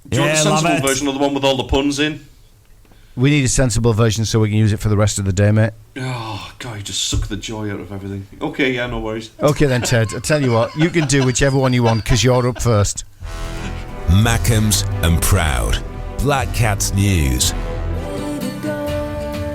Do you want the sensible version or the one with all the puns in? We need a sensible version so we can use it for the rest of the day, mate. Oh, God, you just suck the joy out of everything. Okay, yeah, no worries. Okay then, Ted. I'll tell you what. You can do whichever one you want because you're up first. Mackems and Proud. Black Cats News.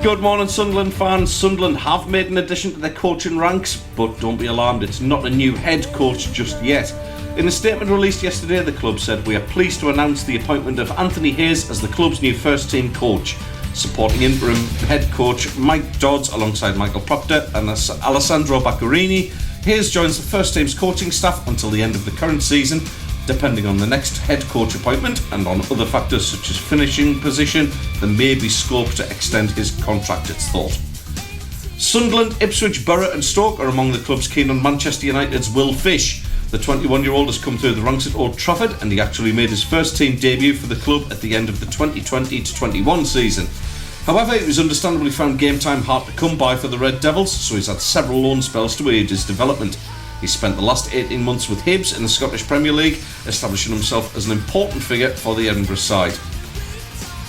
Good morning, Sunderland fans. Sunderland have made an addition to their coaching ranks, but don't be alarmed, it's not a new head coach just yet. In a statement released yesterday, the club said, "We are pleased to announce the appointment of Anthony Hayes as the club's new first-team coach, supporting interim head coach Mike Dodds alongside Michael Proctor and Alessandro Baccarini. Hayes joins the first team's coaching staff until the end of the current season. Depending on the next head coach appointment and on other factors such as finishing position, there may be scope to extend his contract," it's thought. Sunderland, Ipswich, Borough and Stoke are among the clubs keen on Manchester United's Will Fish. The 21-year-old has come through the ranks at Old Trafford and he actually made his first team debut for the club at the end of the 2020-21 season. However, it was understandably found game time hard to come by for the Red Devils, so he's had several loan spells to aid his development. He spent the last 18 months with Hibs in the Scottish Premier League, establishing himself as an important figure for the Edinburgh side.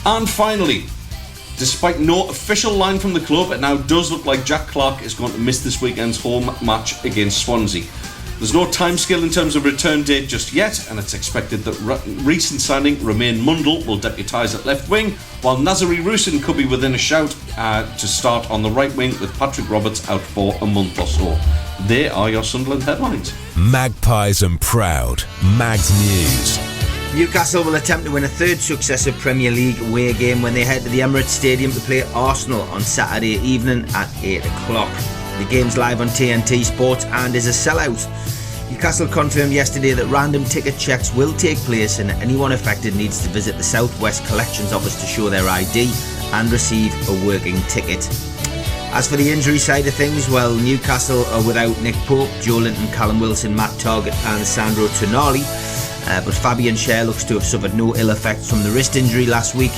And finally, despite no official line from the club, it now does look like Jack Clarke is going to miss this weekend's home match against Swansea. There's no timescale in terms of return date just yet, and it's expected that recent signing Romain Mundle will deputise at left wing, while Nazari Rusin could be within a shout to start on the right wing with Patrick Roberts out for a month or so. There are your Sunderland headlines. Magpies and Proud. Mags News. Newcastle will attempt to win a third successive Premier League away game when they head to the Emirates Stadium to play Arsenal on Saturday evening at 8 o'clock. The game's live on TNT Sports and is a sellout. Newcastle confirmed yesterday that random ticket checks will take place and anyone affected needs to visit the South West Collections Office to show their ID and receive a working ticket. As for the injury side of things, well, Newcastle are without Nick Pope, Joe Linton, Callum Wilson, Matt Targett and Sandro Tonali, but Fabian Schär looks to have suffered no ill effects from the wrist injury last week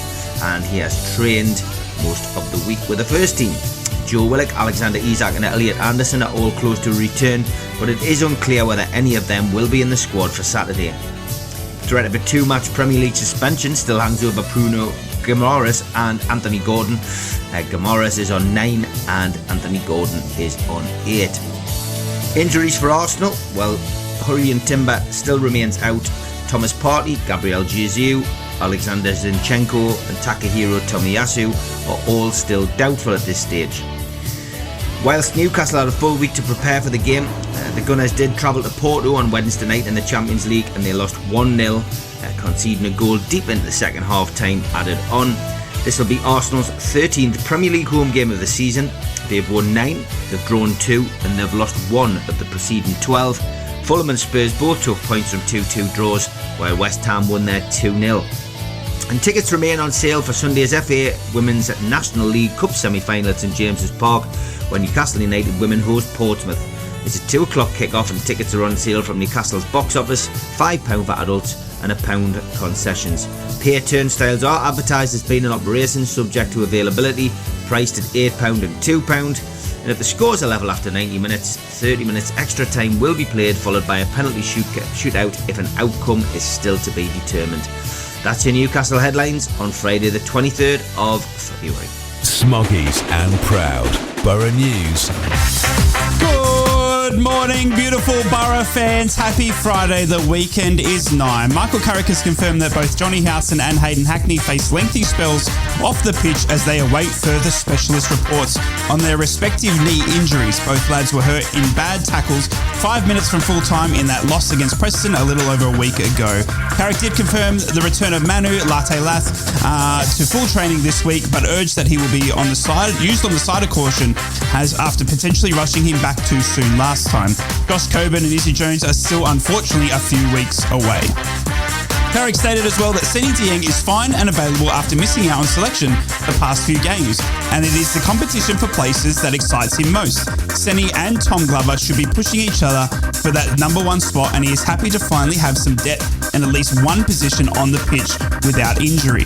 and he has trained most of the week with the first team. Joe Willock, Alexander Isak and Elliot Anderson are all close to return, but it is unclear whether any of them will be in the squad for Saturday. Threat of a 2-match Premier League suspension still hangs over Bruno Guimaraes and Anthony Gordon. Guimaraes is on 9 and Anthony Gordon is on 8. Injuries for Arsenal, well, Hurricane Timber still remains out. Thomas Partey, Gabriel Jesus, Alexander Zinchenko and Takahiro Tomiyasu are all still doubtful at this stage. Whilst Newcastle had a full week to prepare for the game, the Gunners did travel to Porto on Wednesday night in the Champions League and they lost 1-0, conceding a goal deep into the second half time added on. This will be Arsenal's 13th Premier League home game of the season. They've won 9, they've drawn 2 and they've lost 1 of the preceding 12. Fulham and Spurs both took points from 2-2 draws, while West Ham won their 2-0. And tickets remain on sale for Sunday's FA Women's National League Cup semi-final at St James's Park, when Newcastle United women host Portsmouth. It's a 2 o'clock kick-off and tickets are on sale from Newcastle's box office, £5 for adults and £1 concessions. Pier turnstiles are advertised as being in operation, subject to availability, priced at £8 and £2. And if the scores are level after 90 minutes, 30 minutes extra time will be played, followed by a penalty shootout if an outcome is still to be determined. That's your Newcastle headlines on Friday the 23rd of February. Smoggies and Proud. Borough News. Good morning, beautiful Borough fans. Happy Friday. The weekend is nigh. Michael Carrick has confirmed that both Johnny Howson and Hayden Hackney face lengthy spells off the pitch as they await further specialist reports on their respective knee injuries. Both lads were hurt in bad tackles 5 minutes from full time in that loss against Preston a little over a week ago. Carrick did confirm the return of Manu Latte-Lath to full training this week, but urged that he will be used on the side of caution as after potentially rushing him back too soon last time. Josh Coburn and Izzy Jones are still unfortunately a few weeks away. Carrick stated as well that Seni Dieng is fine and available after missing out on selection the past few games, and it is the competition for places that excites him most. Seni and Tom Glover should be pushing each other for that number 1 spot, and he is happy to finally have some depth and at least one position on the pitch without injury.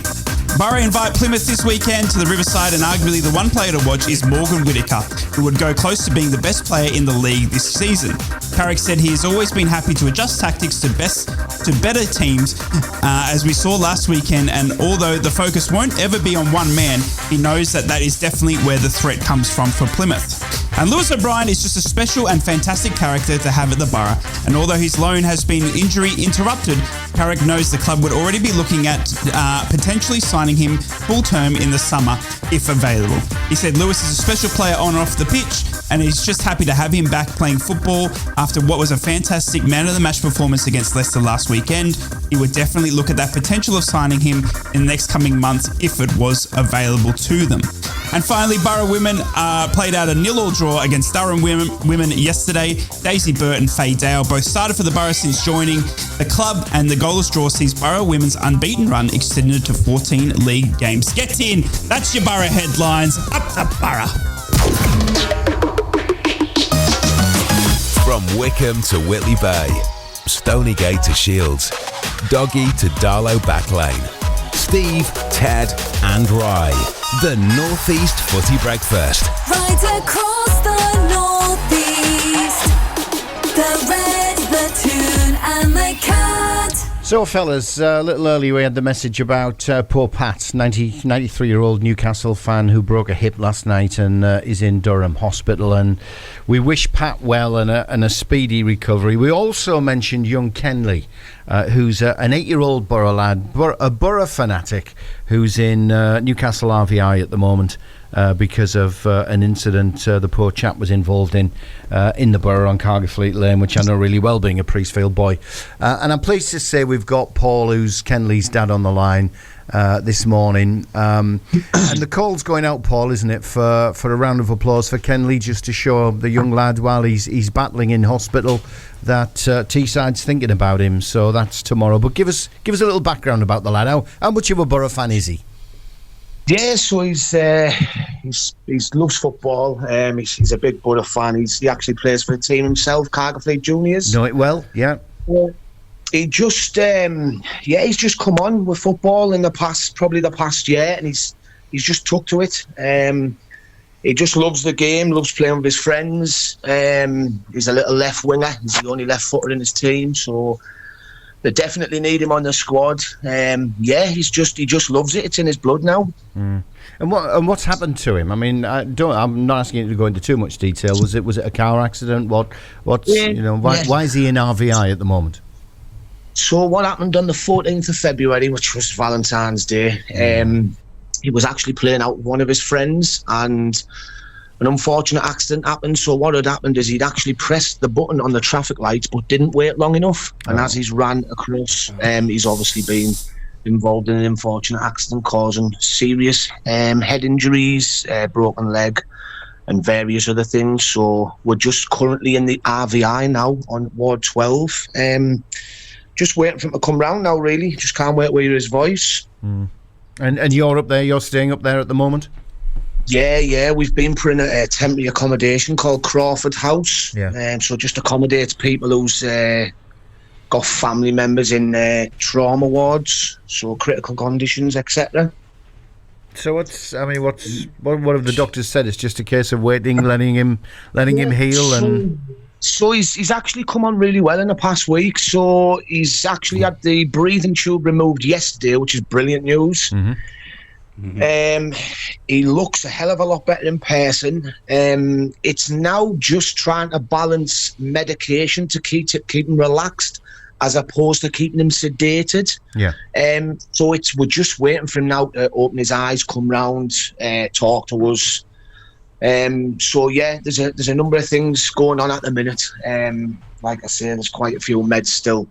Borough invite Plymouth this weekend to the Riverside, and arguably the one player to watch is Morgan Whittaker, who would go close to being the best player in the league this season. Carrick said he has always been happy to adjust tactics to better teams, as we saw last weekend, and although the focus won't ever be on one man, he knows that is definitely where the threat comes from for Plymouth. And Lewis O'Brien is just a special and fantastic character to have at the Borough, and although his loan has been injury interrupted, Carrick knows the club would already be looking at potentially signing him full term in the summer if available. He said Lewis is a special player on and off the pitch, and he's just happy to have him back playing football after what was a fantastic man of the match performance against Leicester last weekend. He would definitely look at that potential of signing him in the next coming months if it was available to them. And finally, Borough women played out a 0-0 draw against Durham women yesterday. Daisy Burt and Faye Dale both started for the Borough since joining the club, and the goalless draw sees Borough women's unbeaten run extended to 14 league games. Get in! That's your Borough headlines. Up the Borough! From Wickham to Whitley Bay, Stonygate to Shields, Doggy to Darlow Backlane, Steve, Ted and Rye. The North East Footy Breakfast. Right across the North East, the Red, the Toon and the Cat. So, fellas, a little earlier we had the message about poor Pat, 93-year-old Newcastle fan who broke a hip last night and is in Durham Hospital. And we wish Pat well and a speedy recovery. We also mentioned young Kenley, who's an 8-year-old Borough lad, a Borough fanatic, who's in Newcastle RVI at the moment. Because of an incident the poor chap was involved in the Borough on Cargafleet Lane, which I know really well, being a Priestfield boy. And I'm pleased to say we've got Paul, who's Kenley's dad, on the line this morning. And the call's going out, Paul, isn't it, for a round of applause for Kenley, just to show the young lad while he's battling in hospital that Teesside's thinking about him. So that's tomorrow. But give us a little background about the lad. How much of a Borough fan is he? Yeah, so he loves football. He's a big Borough fan. He actually plays for the team himself, Cargafleet Juniors. Know it well, yeah. He just, he's just come on with football in the past year, and he's just took to it. He just loves the game, loves playing with his friends. He's a little left winger. He's the only left footer in his team, so they definitely need him on the squad. He just loves it. It's in his blood now. Mm. And what's happened to him? I mean, I'm not asking you to go into too much detail. Was it a car accident? Why is he in RVI at the moment? So what happened on the 14th of February, which was Valentine's Day? He was actually playing out with one of his friends, and an unfortunate accident happened. So what had happened is he'd actually pressed the button on the traffic lights but didn't wait long enough, and as he's ran across, he's obviously been involved in an unfortunate accident causing serious head injuries, broken leg and various other things. So we're just currently in the RVI now on Ward 12, just waiting for him to come round now, really. Just can't wait to hear his voice. And you're up there, you're staying up there at the moment? Yeah, we've been put in a temporary accommodation called Crawford House. So just accommodates people who's got family members in trauma wards, so critical conditions, etc. So what have the doctors said? It's just a case of waiting, letting him heal. So he's actually come on really well in the past week. So he's actually had the breathing tube removed yesterday, which is brilliant news. He looks a hell of a lot better in person. It's now just trying to balance medication to keep him relaxed as opposed to keeping him sedated. So we're just waiting for him now to open his eyes, come round, talk to us. There's a number of things going on at the minute. Like I say, there's quite a few meds still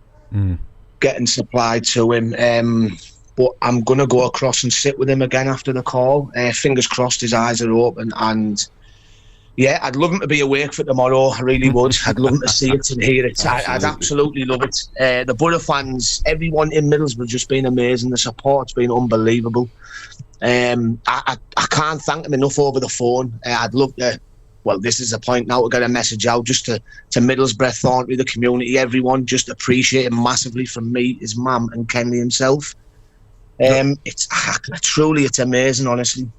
getting supplied to him. But I'm going to go across and sit with him again after the call. Fingers crossed his eyes are open. And yeah, I'd love him to be awake for tomorrow. I really would. I'd love him to see it and hear it. I'd absolutely love it. The Borough fans, everyone in Middlesbrough, just been amazing. The support's been unbelievable. I can't thank them enough over the phone. I'd love to. Well, this is a point now to get a message out just to Middlesbrough, Thornbury, the community, everyone. Just appreciate him massively from me, his mum, and Kenley himself. It's truly, it's amazing, honestly.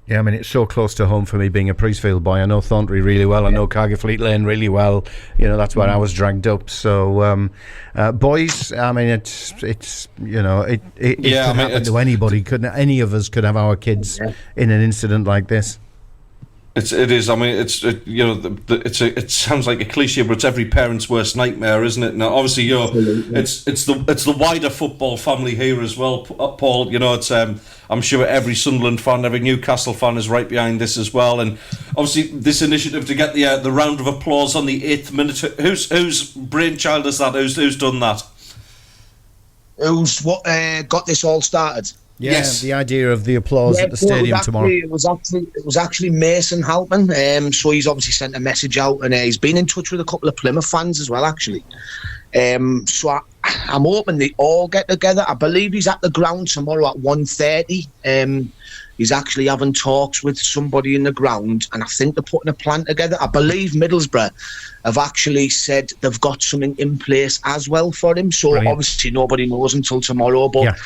Yeah, I mean, it's so close to home for me being a Priestfield boy. I know Thornbury really well. I know Cargafleet Lane really well. You know, that's where I was dragged up. So, boys, I mean, it could happen to anybody. Any of us could have our kids in an incident like this. It is. I mean, it sounds like a cliche, but it's every parent's worst nightmare, isn't it? Now, obviously, it's the wider football family here as well, Paul. You know, it's I'm sure every Sunderland fan, every Newcastle fan is right behind this as well. And obviously, this initiative to get the round of applause on the 8th minute. Whose brainchild is that? Who's done that? Who's got this all started? Yeah, yes. The idea of the applause at the stadium tomorrow. It was actually Mason helping. So he's obviously sent a message out, and he's been in touch with a couple of Plymouth fans as well, actually. So I'm hoping they all get together. I believe he's at the ground tomorrow at 1:30. He's actually having talks with somebody in the ground, and I think they're putting a plan together. I believe Middlesbrough have actually said they've got something in place as well for him. So obviously nobody knows until tomorrow. But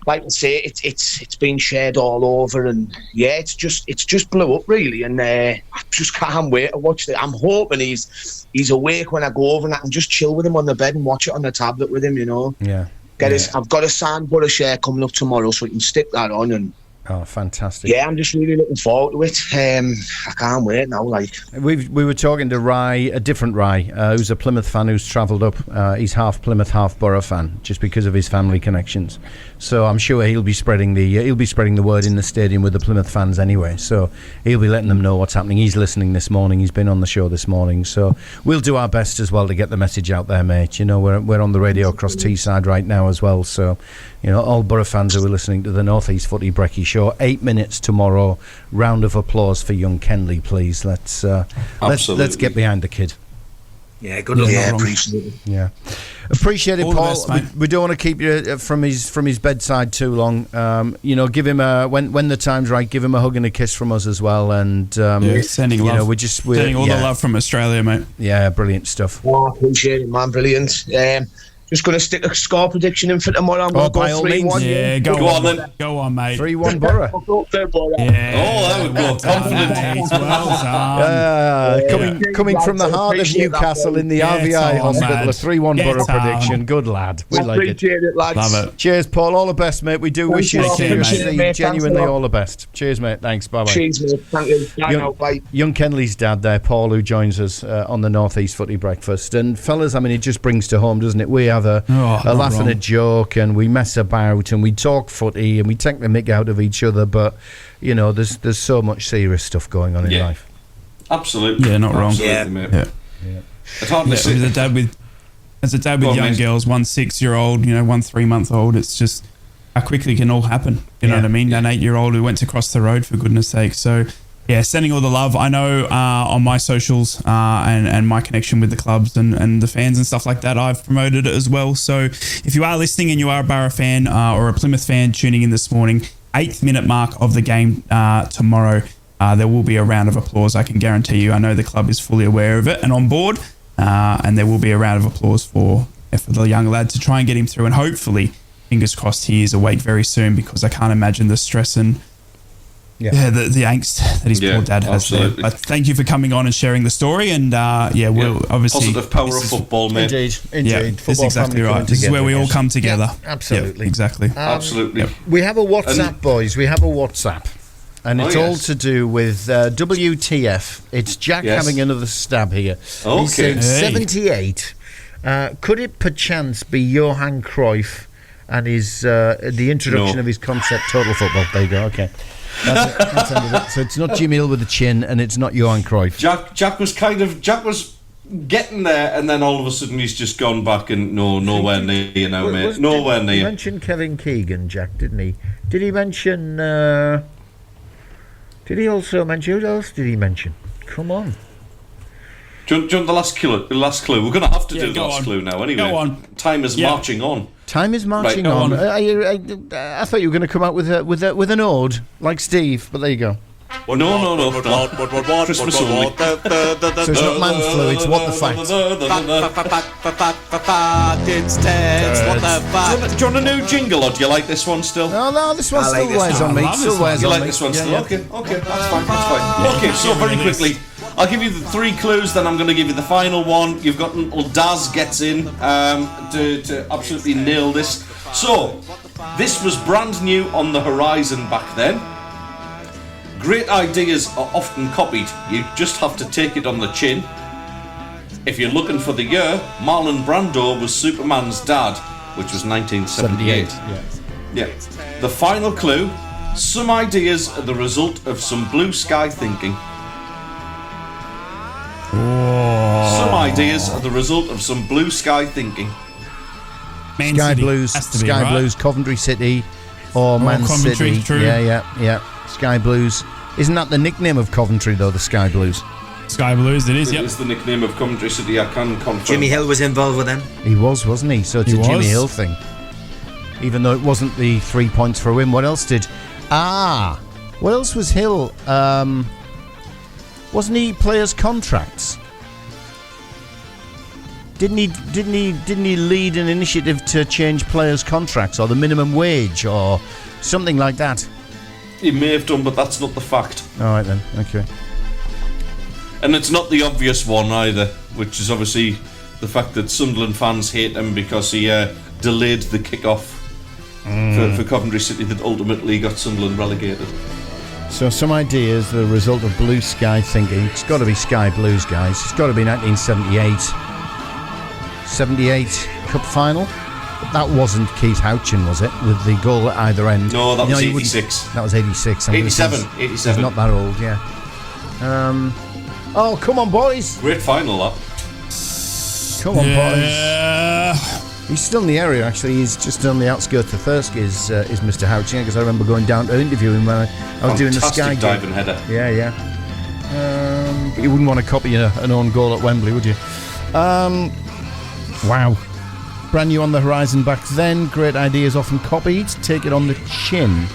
like I say, it's been shared all over, and it's just blew up really. And I just can't wait to watch it. I'm hoping he's awake when I go over, and I can just chill with him on the bed and watch it on the tablet with him. You know. Yeah. I've got a Sandborough share coming up tomorrow, so we can stick that on and. Oh, fantastic! Yeah, I'm just really looking forward to it. I can't wait now. We were talking to Rye, a different Rye, who's a Plymouth fan who's travelled up. He's half Plymouth, half Borough fan, just because of his family connections. So I'm sure he'll be spreading the word in the stadium with the Plymouth fans anyway. So he'll be letting them know what's happening. He's listening this morning. He's been on the show this morning. So we'll do our best as well to get the message out there, mate. You know, we're on the radio across Teesside right now as well. So. You know, all Borough fans who are listening to the North East Footy Brekky show, 8 minutes tomorrow. Round of applause for young Kenley, please. Let's get behind the kid. Yeah, good luck. Yeah, appreciate it. Yeah, appreciate it, all Paul. Best, we don't want to keep you from his bedside too long. You know, give him when the time's right, give him a hug and a kiss from us as well. And sending love. You know, we're sending all the love from Australia, mate. Yeah, brilliant stuff. Oh, appreciate it, man. Brilliant. Just going to stick a score prediction in for tomorrow. I'm going to go 3-1. Yeah, go on then. Go on, mate. 3-1 Borough. Yeah. Oh, that would go confident. Coming from the heart of Newcastle in the RVI hospital, a 3-1 Borough prediction. Good lad. We like it. Appreciate it, lads. Love it. Cheers, Paul. All the best, mate. We do wish you genuinely all the best. Cheers, mate. Thanks. Bye-bye. Cheers, mate. Thank you. Bye. Young Kenley's dad there, Paul, who joins us on the North East Footy Breakfast. And fellas, I mean, it just brings to home, doesn't it? We have a laugh and a joke, and we mess about, and we talk footy, and we take the mick out of each other. But you know, there's so much serious stuff going on in life. Absolutely. Yeah, not wrong. Absolutely, mate. Yeah. It's hard to see. As a dad with young girls, one 6-year-old, you know, one 3-month-old, it's just how quickly can all happen. You know what I mean? An 8-year-old who went to cross the road, for goodness sake. So. Yeah, sending all the love. I know on my socials and my connection with the clubs and the fans and stuff like that, I've promoted it as well. So if you are listening and you are a Borough fan or a Plymouth fan tuning in this morning, 8th minute mark of the game tomorrow, there will be a round of applause, I can guarantee you. I know the club is fully aware of it and on board, and there will be a round of applause for the young lad to try and get him through. And hopefully, fingers crossed, he is awake very soon, because I can't imagine the stress and the angst that his poor dad has there. But thank you for coming on and sharing the story. And we'll obviously positive power of football, mate. Indeed. Yeah, that's exactly right. This is where we all come together. Yeah, absolutely. Yeah, exactly. Absolutely. We have a WhatsApp, boys. We have a WhatsApp. And it's all to do with WTF. It's Jack having another stab here. Okay. He's saying 78. Could it perchance be Johan Cruyff and his the introduction of his concept Total Football? There you go. Okay. That's it. So it's not Jimmy Hill with the chin, and it's not Johan Cruyff. Jack was getting there, and then all of a sudden he's just gone back and nowhere near, you know, mate. Nowhere near. He mentioned Kevin Keegan, Jack, didn't he? Did he mention? Did he also mention? Who else did he mention? Come on. Do you want the last clue? We're going to have to do the last clue now anyway. Go on. Time is marching on. Time is marching on. I thought you were going to come out with an ode, like Steve, but there you go. No. Christmas only. So it's not man flu, it's what the fact. It's Ted's What the Fact. Do you want a new jingle, or do you like this one still? No, this one I like still this wears one. on me. I love Still this wears You on like me. this one Yeah, still? yeah. Okay, that's fine. Okay, so very quickly, I'll give you the 3 clues, then I'm going to give you the final one. You've got until Daz gets in to absolutely nail this. So, this was brand new on the horizon back then. Great ideas are often copied. You just have to take it on the chin. If you're looking for the year, Marlon Brando was Superman's dad, which was 1978. Yeah. The final clue, some ideas are the result of some blue sky thinking. Some ideas are the result of some blue sky thinking. Man Sky City Blues, has to be, Sky right? Blues, Coventry City, or Man Coventry, City. true. Yeah. Sky Blues. Isn't that the nickname of Coventry though? The Sky Blues. Sky Blues, it is, It yep. is the nickname of Coventry City, I can confirm. Jimmy Hill was involved with them. He was, wasn't he? So it's He a Jimmy was. Hill thing. Even though it wasn't the 3 points for him. What else did? What else was Hill? Wasn't he players' contracts? Didn't he lead an initiative to change players' contracts or the minimum wage or something like that? He may have done, but that's not the fact. All right then. Okay. And it's not the obvious one either, which is obviously the fact that Sunderland fans hate him because he delayed the kick-off for Coventry City that ultimately got Sunderland relegated. So some ideas, the result of blue sky thinking. It's got to be Sky Blues, guys. It's got to be 1978. 78 cup final. But that wasn't Keith Houchin, was it? With the goal at either end. No, that was you wouldn't- 86. That was 86. I'm gonna say 87. He's not that old, yeah. Oh, come on, boys. Great final, that. Come on, boys. Yeah. He's still in the area, actually. He's just on the outskirts of Thirsk, is Mr. Houchin, because I remember going down to interview him when I was doing the Sky Fantastic game. diving header. Yeah. But you wouldn't want to copy an own goal at Wembley, would you? Wow. Brand new on the horizon back then. Great ideas often copied. Take it on the chin.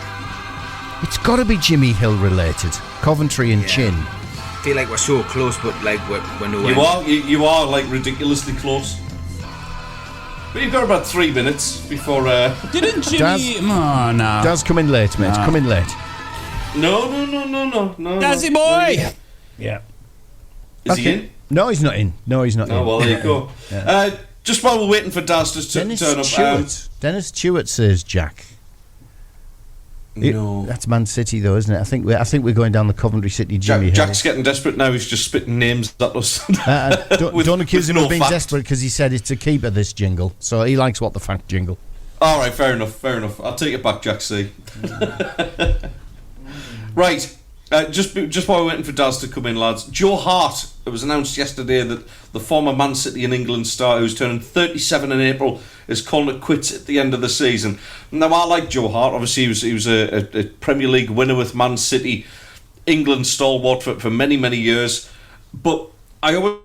It's got to be Jimmy Hill related. Coventry and Chin. I feel like we're so close, but like we're nowhere. You are like ridiculously close. But you've got about 3 minutes before. Didn't Jimmy... Oh, no. Does come in late, mate. Come in late. No. Dazzy boy! Yeah. Is he in? No, he's not in. Oh, well, there you go. Just while we're waiting for Daz to Dennis turn up. Stewart. Dennis Stewart says Jack. No. That's Man City, though, isn't it? I think we're going down the Coventry City Jimmy Hill. Jack's getting desperate now. He's just spitting names at us. Don't accuse him no of being fact. desperate because he said it's a keeper, this jingle. So he likes what the fact jingle. All right, fair enough. I'll take it back, Jack C. Right. Just while we're waiting for Daz to come in, lads, Joe Hart. It was announced yesterday that the former Man City and England star, who's turning 37 in April, is calling it quits at the end of the season. Now, I like Joe Hart. Obviously, he was a Premier League winner with Man City, England stalwart for many, many years. But I always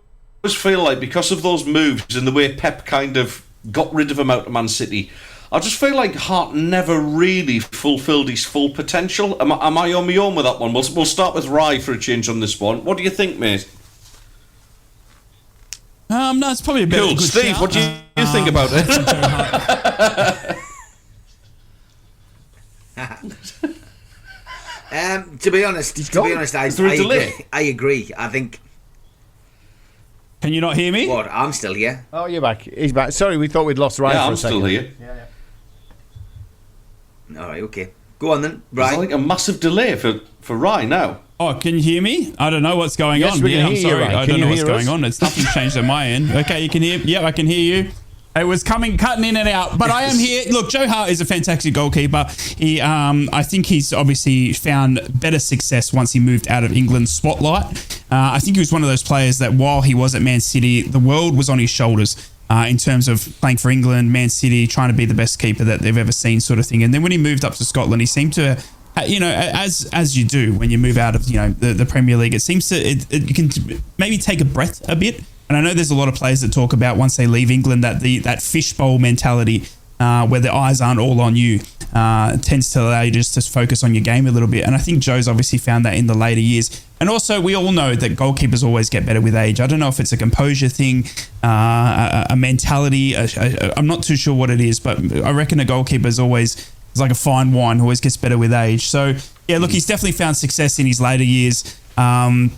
feel like because of those moves and the way Pep kind of got rid of him out of Man City, I just feel like Hart never really fulfilled his full potential. Am I on my own with that one? We'll start with Rye for a change on this one. What do you think, mate? No, it's probably a bit Cool. of a good Steve, shout. what do you think about it? To be honest, I agree. I think. Can you not hear me? What? I'm still here. Oh, you're back. He's back. Sorry, we thought we'd lost Ryan Yeah, for I'm a second. still here. All right, okay. Go on then, There's right? like a massive delay for Rye now. Oh, can you hear me? I don't know what's going Yes, on. we can I'm hear you, sorry. right. I Can don't you know what's hear going us? on. It's nothing changed on my end. Okay, you can hear. Yep, I can hear you. It was cutting in and out, but I am here. Look, Joe Hart is a fantastic goalkeeper. He, I think he's obviously found better success once he moved out of England's spotlight. I think he was one of those players that while he was at Man City, the world was on his shoulders. In terms of playing for England, Man City, trying to be the best keeper that they've ever seen, sort of thing. And then when he moved up to Scotland, he seemed to, as you do when you move out of the Premier League, it seems to you can maybe take a breath a bit. And I know there's a lot of players that talk about once they leave England that that fishbowl mentality where the eyes aren't all on you. Tends to allow you just to focus on your game a little bit. And I think Joe's obviously found that in the later years. And also, we all know that goalkeepers always get better with age. I don't know if it's a composure thing, a mentality. I'm not too sure what it is, but I reckon a goalkeeper is like a fine wine, always gets better with age. So, yeah, look, he's definitely found success in his later years. I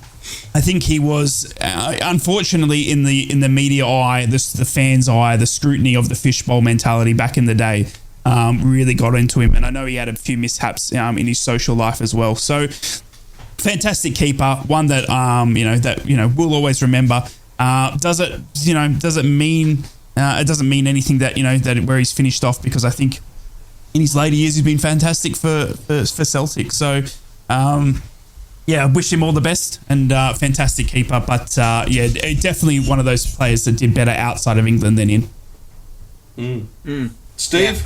think he was, unfortunately, in the media eye, the fans' eye, the scrutiny of the fishbowl mentality back in the day really got into him. And I know he had a few mishaps in his social life as well. So, fantastic keeper, one that we'll always remember. Does it mean it doesn't mean anything that that where he's finished off, because I think in his later years he's been fantastic for Celtic. So I wish him all the best, and fantastic keeper. But definitely one of those players that did better outside of England than in. Steve?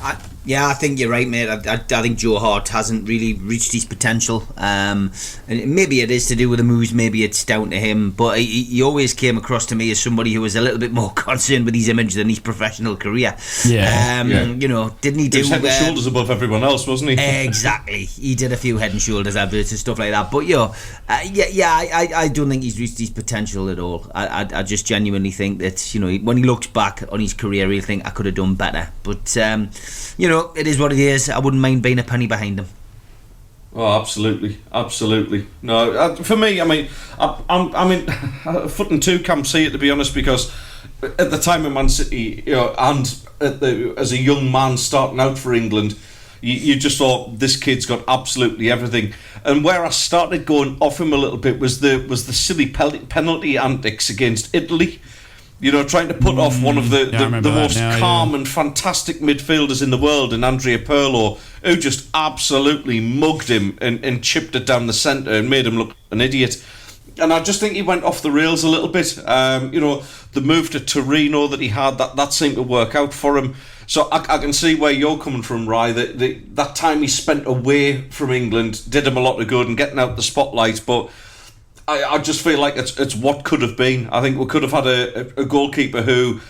I think you're right, mate. I think Joe Hart hasn't really reached his potential. And maybe it is to do with the moves, maybe it's down to him. But he always came across to me as somebody who was a little bit more concerned with his image than his professional career. Didn't he do... He was head and shoulders above everyone else, wasn't he? Exactly. He did a few head and shoulders adverts and stuff like that. But, I don't think he's reached his potential at all. I just genuinely think that, when he looks back on his career, he'll think, I could have done better. But, it is what it is. I wouldn't mind being a penny behind him. Oh, absolutely. No, for me, I'm in foot and two camps here, to be honest, because at the time of Man City, and as a young man starting out for England, you just thought this kid's got absolutely everything. And where I started going off him a little bit was the silly penalty antics against Italy. Trying to put off one of the most calm and fantastic midfielders in the world, and Andrea Pirlo, who just absolutely mugged him and chipped it down the centre and made him look an idiot. And I just think he went off the rails a little bit. The move to Torino that he had, that seemed to work out for him. So I can see where you're coming from, Rye. That time he spent away from England did him a lot of good and getting out the spotlight, but I just feel like it's what could have been. I think we could have had a goalkeeper who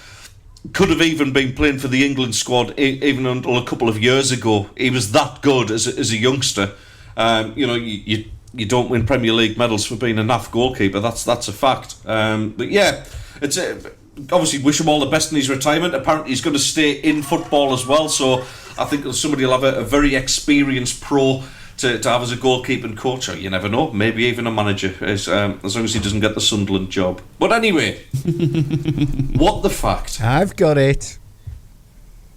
could have even been playing for the England squad even until a couple of years ago. He was that good as a youngster. You don't win Premier League medals for being a naff goalkeeper. That's a fact. But yeah, it's obviously wish him all the best in his retirement. Apparently he's going to stay in football as well. So I think somebody will have a very experienced pro to have as a goalkeeping coach, or you never know, maybe even a manager, as long as he doesn't get the Sunderland job. But anyway, what the fact? I've got it.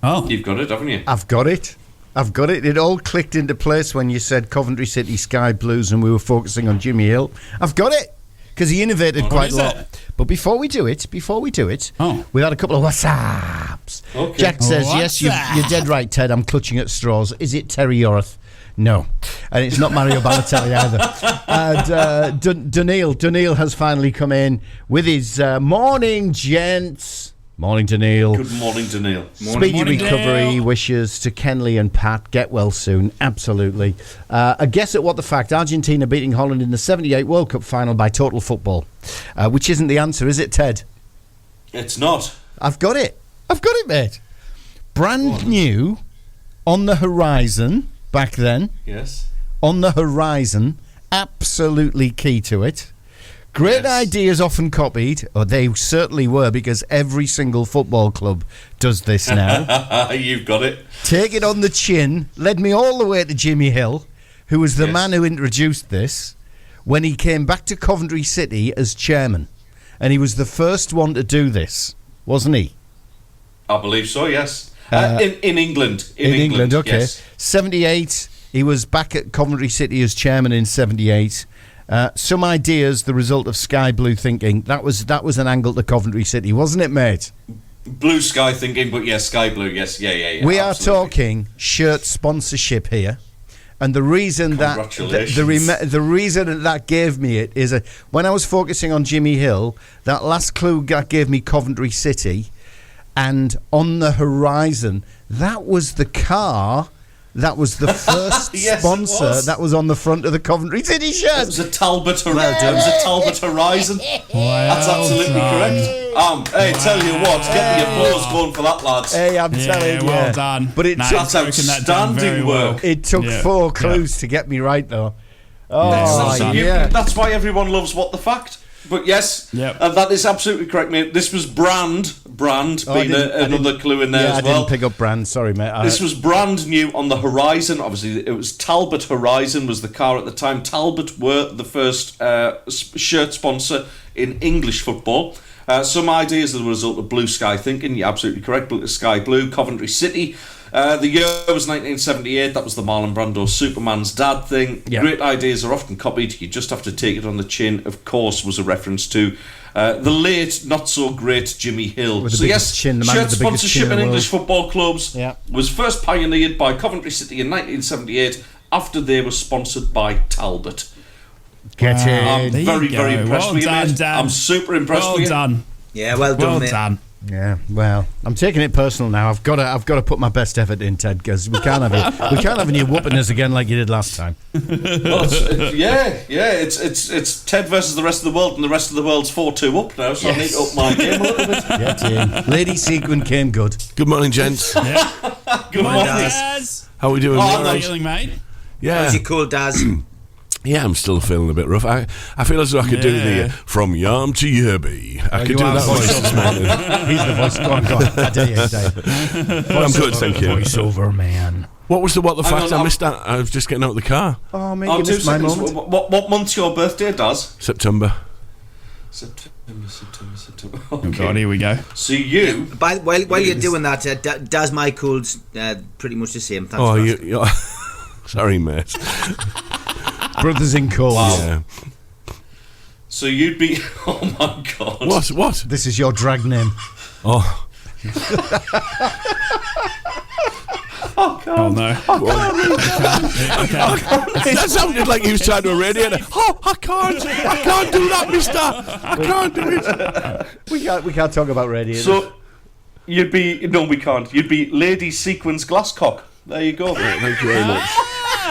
Oh, you've got it, haven't you? I've got it. It all clicked into place when you said Coventry City Sky Blues and we were focusing on Jimmy Hill. I've got it, because he innovated quite a lot. But before we do it, we had a couple of WhatsApps. Okay. Jack says, yes, you're dead right, Ted, I'm clutching at straws. Is it Terry Yorth? No, and it's not Mario Balotelli either. And Daniil has finally come in with his morning, gents. Morning, Daniil. Good morning, Daniil. Speedy recovery wishes to Kenley and Pat. Get well soon. Absolutely. A guess at what the fact? Argentina beating Holland in the 78 World Cup final by total football. Which isn't the answer, is it, Ted? It's not. I've got it, mate. Brand new on the horizon. Back then, yes, on the horizon, absolutely key to it. Great ideas often copied, or they certainly were, because every single football club does this now. You've got it. Take it on the chin. Led me all the way to Jimmy Hill, who was the man who introduced this when he came back to Coventry City as chairman, and he was the first one to do this, wasn't he? I believe so. Yes. In England. In England, okay. Yes. 78, he was back at Coventry City as chairman in 78. Some ideas, the result of Sky Blue thinking. That was an angle to Coventry City, wasn't it, mate? Blue Sky thinking, but yes, Sky Blue, yes. Yeah. We are talking shirt sponsorship here. And the reason that the reason that gave me it is when I was focusing on Jimmy Hill, that last clue that gave me Coventry City. And on the horizon, that was the car that was the first sponsor that was on the front of the Coventry City shirt. It was a Talbot Horizon. Wow. That's absolutely correct. Hey, tell you what, get the applause going for that, lads. Hey, I'm telling you. well done. But it took, That's outstanding work. It took 4 clues to get me right, though. Oh, That's why everyone loves What the Fact. But yes, that is absolutely correct, mate. This was brand being another clue in there as well. I didn't pick up brand, sorry, mate. This was brand new on the horizon. Obviously, it was Talbot Horizon was the car at the time. Talbot were the first shirt sponsor in English football. Some ideas as a result of Blue Sky thinking. You're absolutely correct. Sky Blue, Coventry City. The year was 1978. That was the Marlon Brando Superman's dad thing. Yeah. Great ideas are often copied. You just have to take it on the chin. Of course, was a reference to the late, not so great Jimmy Hill. So yes, shirt sponsorship in English football clubs was first pioneered by Coventry City in 1978 after they were sponsored by Talbot. Get in. I'm very impressed with you, mate. Dan. I'm super impressed with you. Well done. Yeah, well done, mate. Done. Yeah, well, I'm taking it personal now. I've got to put my best effort in, Ted, because we can't have you whooping us again like you did last time. Well, it's Ted versus the rest of the world, and the rest of the world's 4-2 up now. So I need to up my game a little bit. Get in. Lady Sequin came good. Good morning, gents. Good morning, Daz. How are we doing? How are you feeling, mate? Yeah. How's your cold, Daz? Yeah, I'm still feeling a bit rough. I feel as though I could do the from Yarm to Yerby. I could do that voice this morning. He's the voice. Go on. I dare you, Dave. I'm good, thank you. Voiceover man. What was the fact? I missed that. I was just getting out of the car. Oh, mate, you missed my moment. What month's your birthday, Daz? September. Oh God, here we go. So you... While you're doing that, Daz, my cold's pretty much the same. Thanks you're sorry, mate. Brothers in cause. Wow. Yeah. So you'd be... Oh, my God. What? This is your drag name. Oh. Oh, God. Oh, no. That sounded like he was trying to radiate. Oh, I can't do that, mister. I can't do it. We can't talk about radiators. So you'd be... No, we can't. You'd be Lady Sequins Glasscock. There you go. Thank you very much.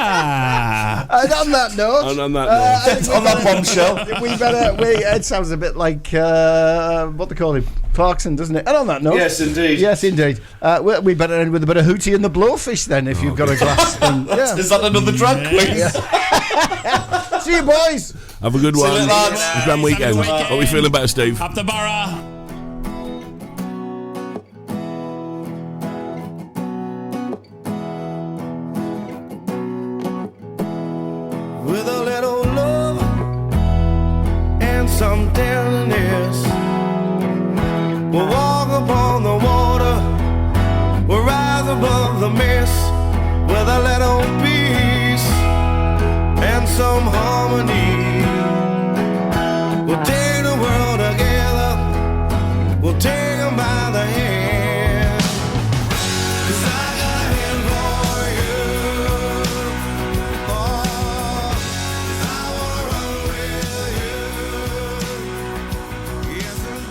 And on that note, on that bombshell, it sounds a bit like what they call him, Clarkson, doesn't it? And on that note, yes, indeed. We better end with a bit of Hootie and the Blowfish then, if you've got a glass. Then, yeah. Is that another drug, please? Yeah. See you, boys. Have a good one. A grand weekend. Are we feeling better, Steve? Up the borough. With a little love and some tenderness, we'll walk upon the water, we'll rise above the mist. With a little peace and some harmony, we'll take the world together, we'll take them by the hand.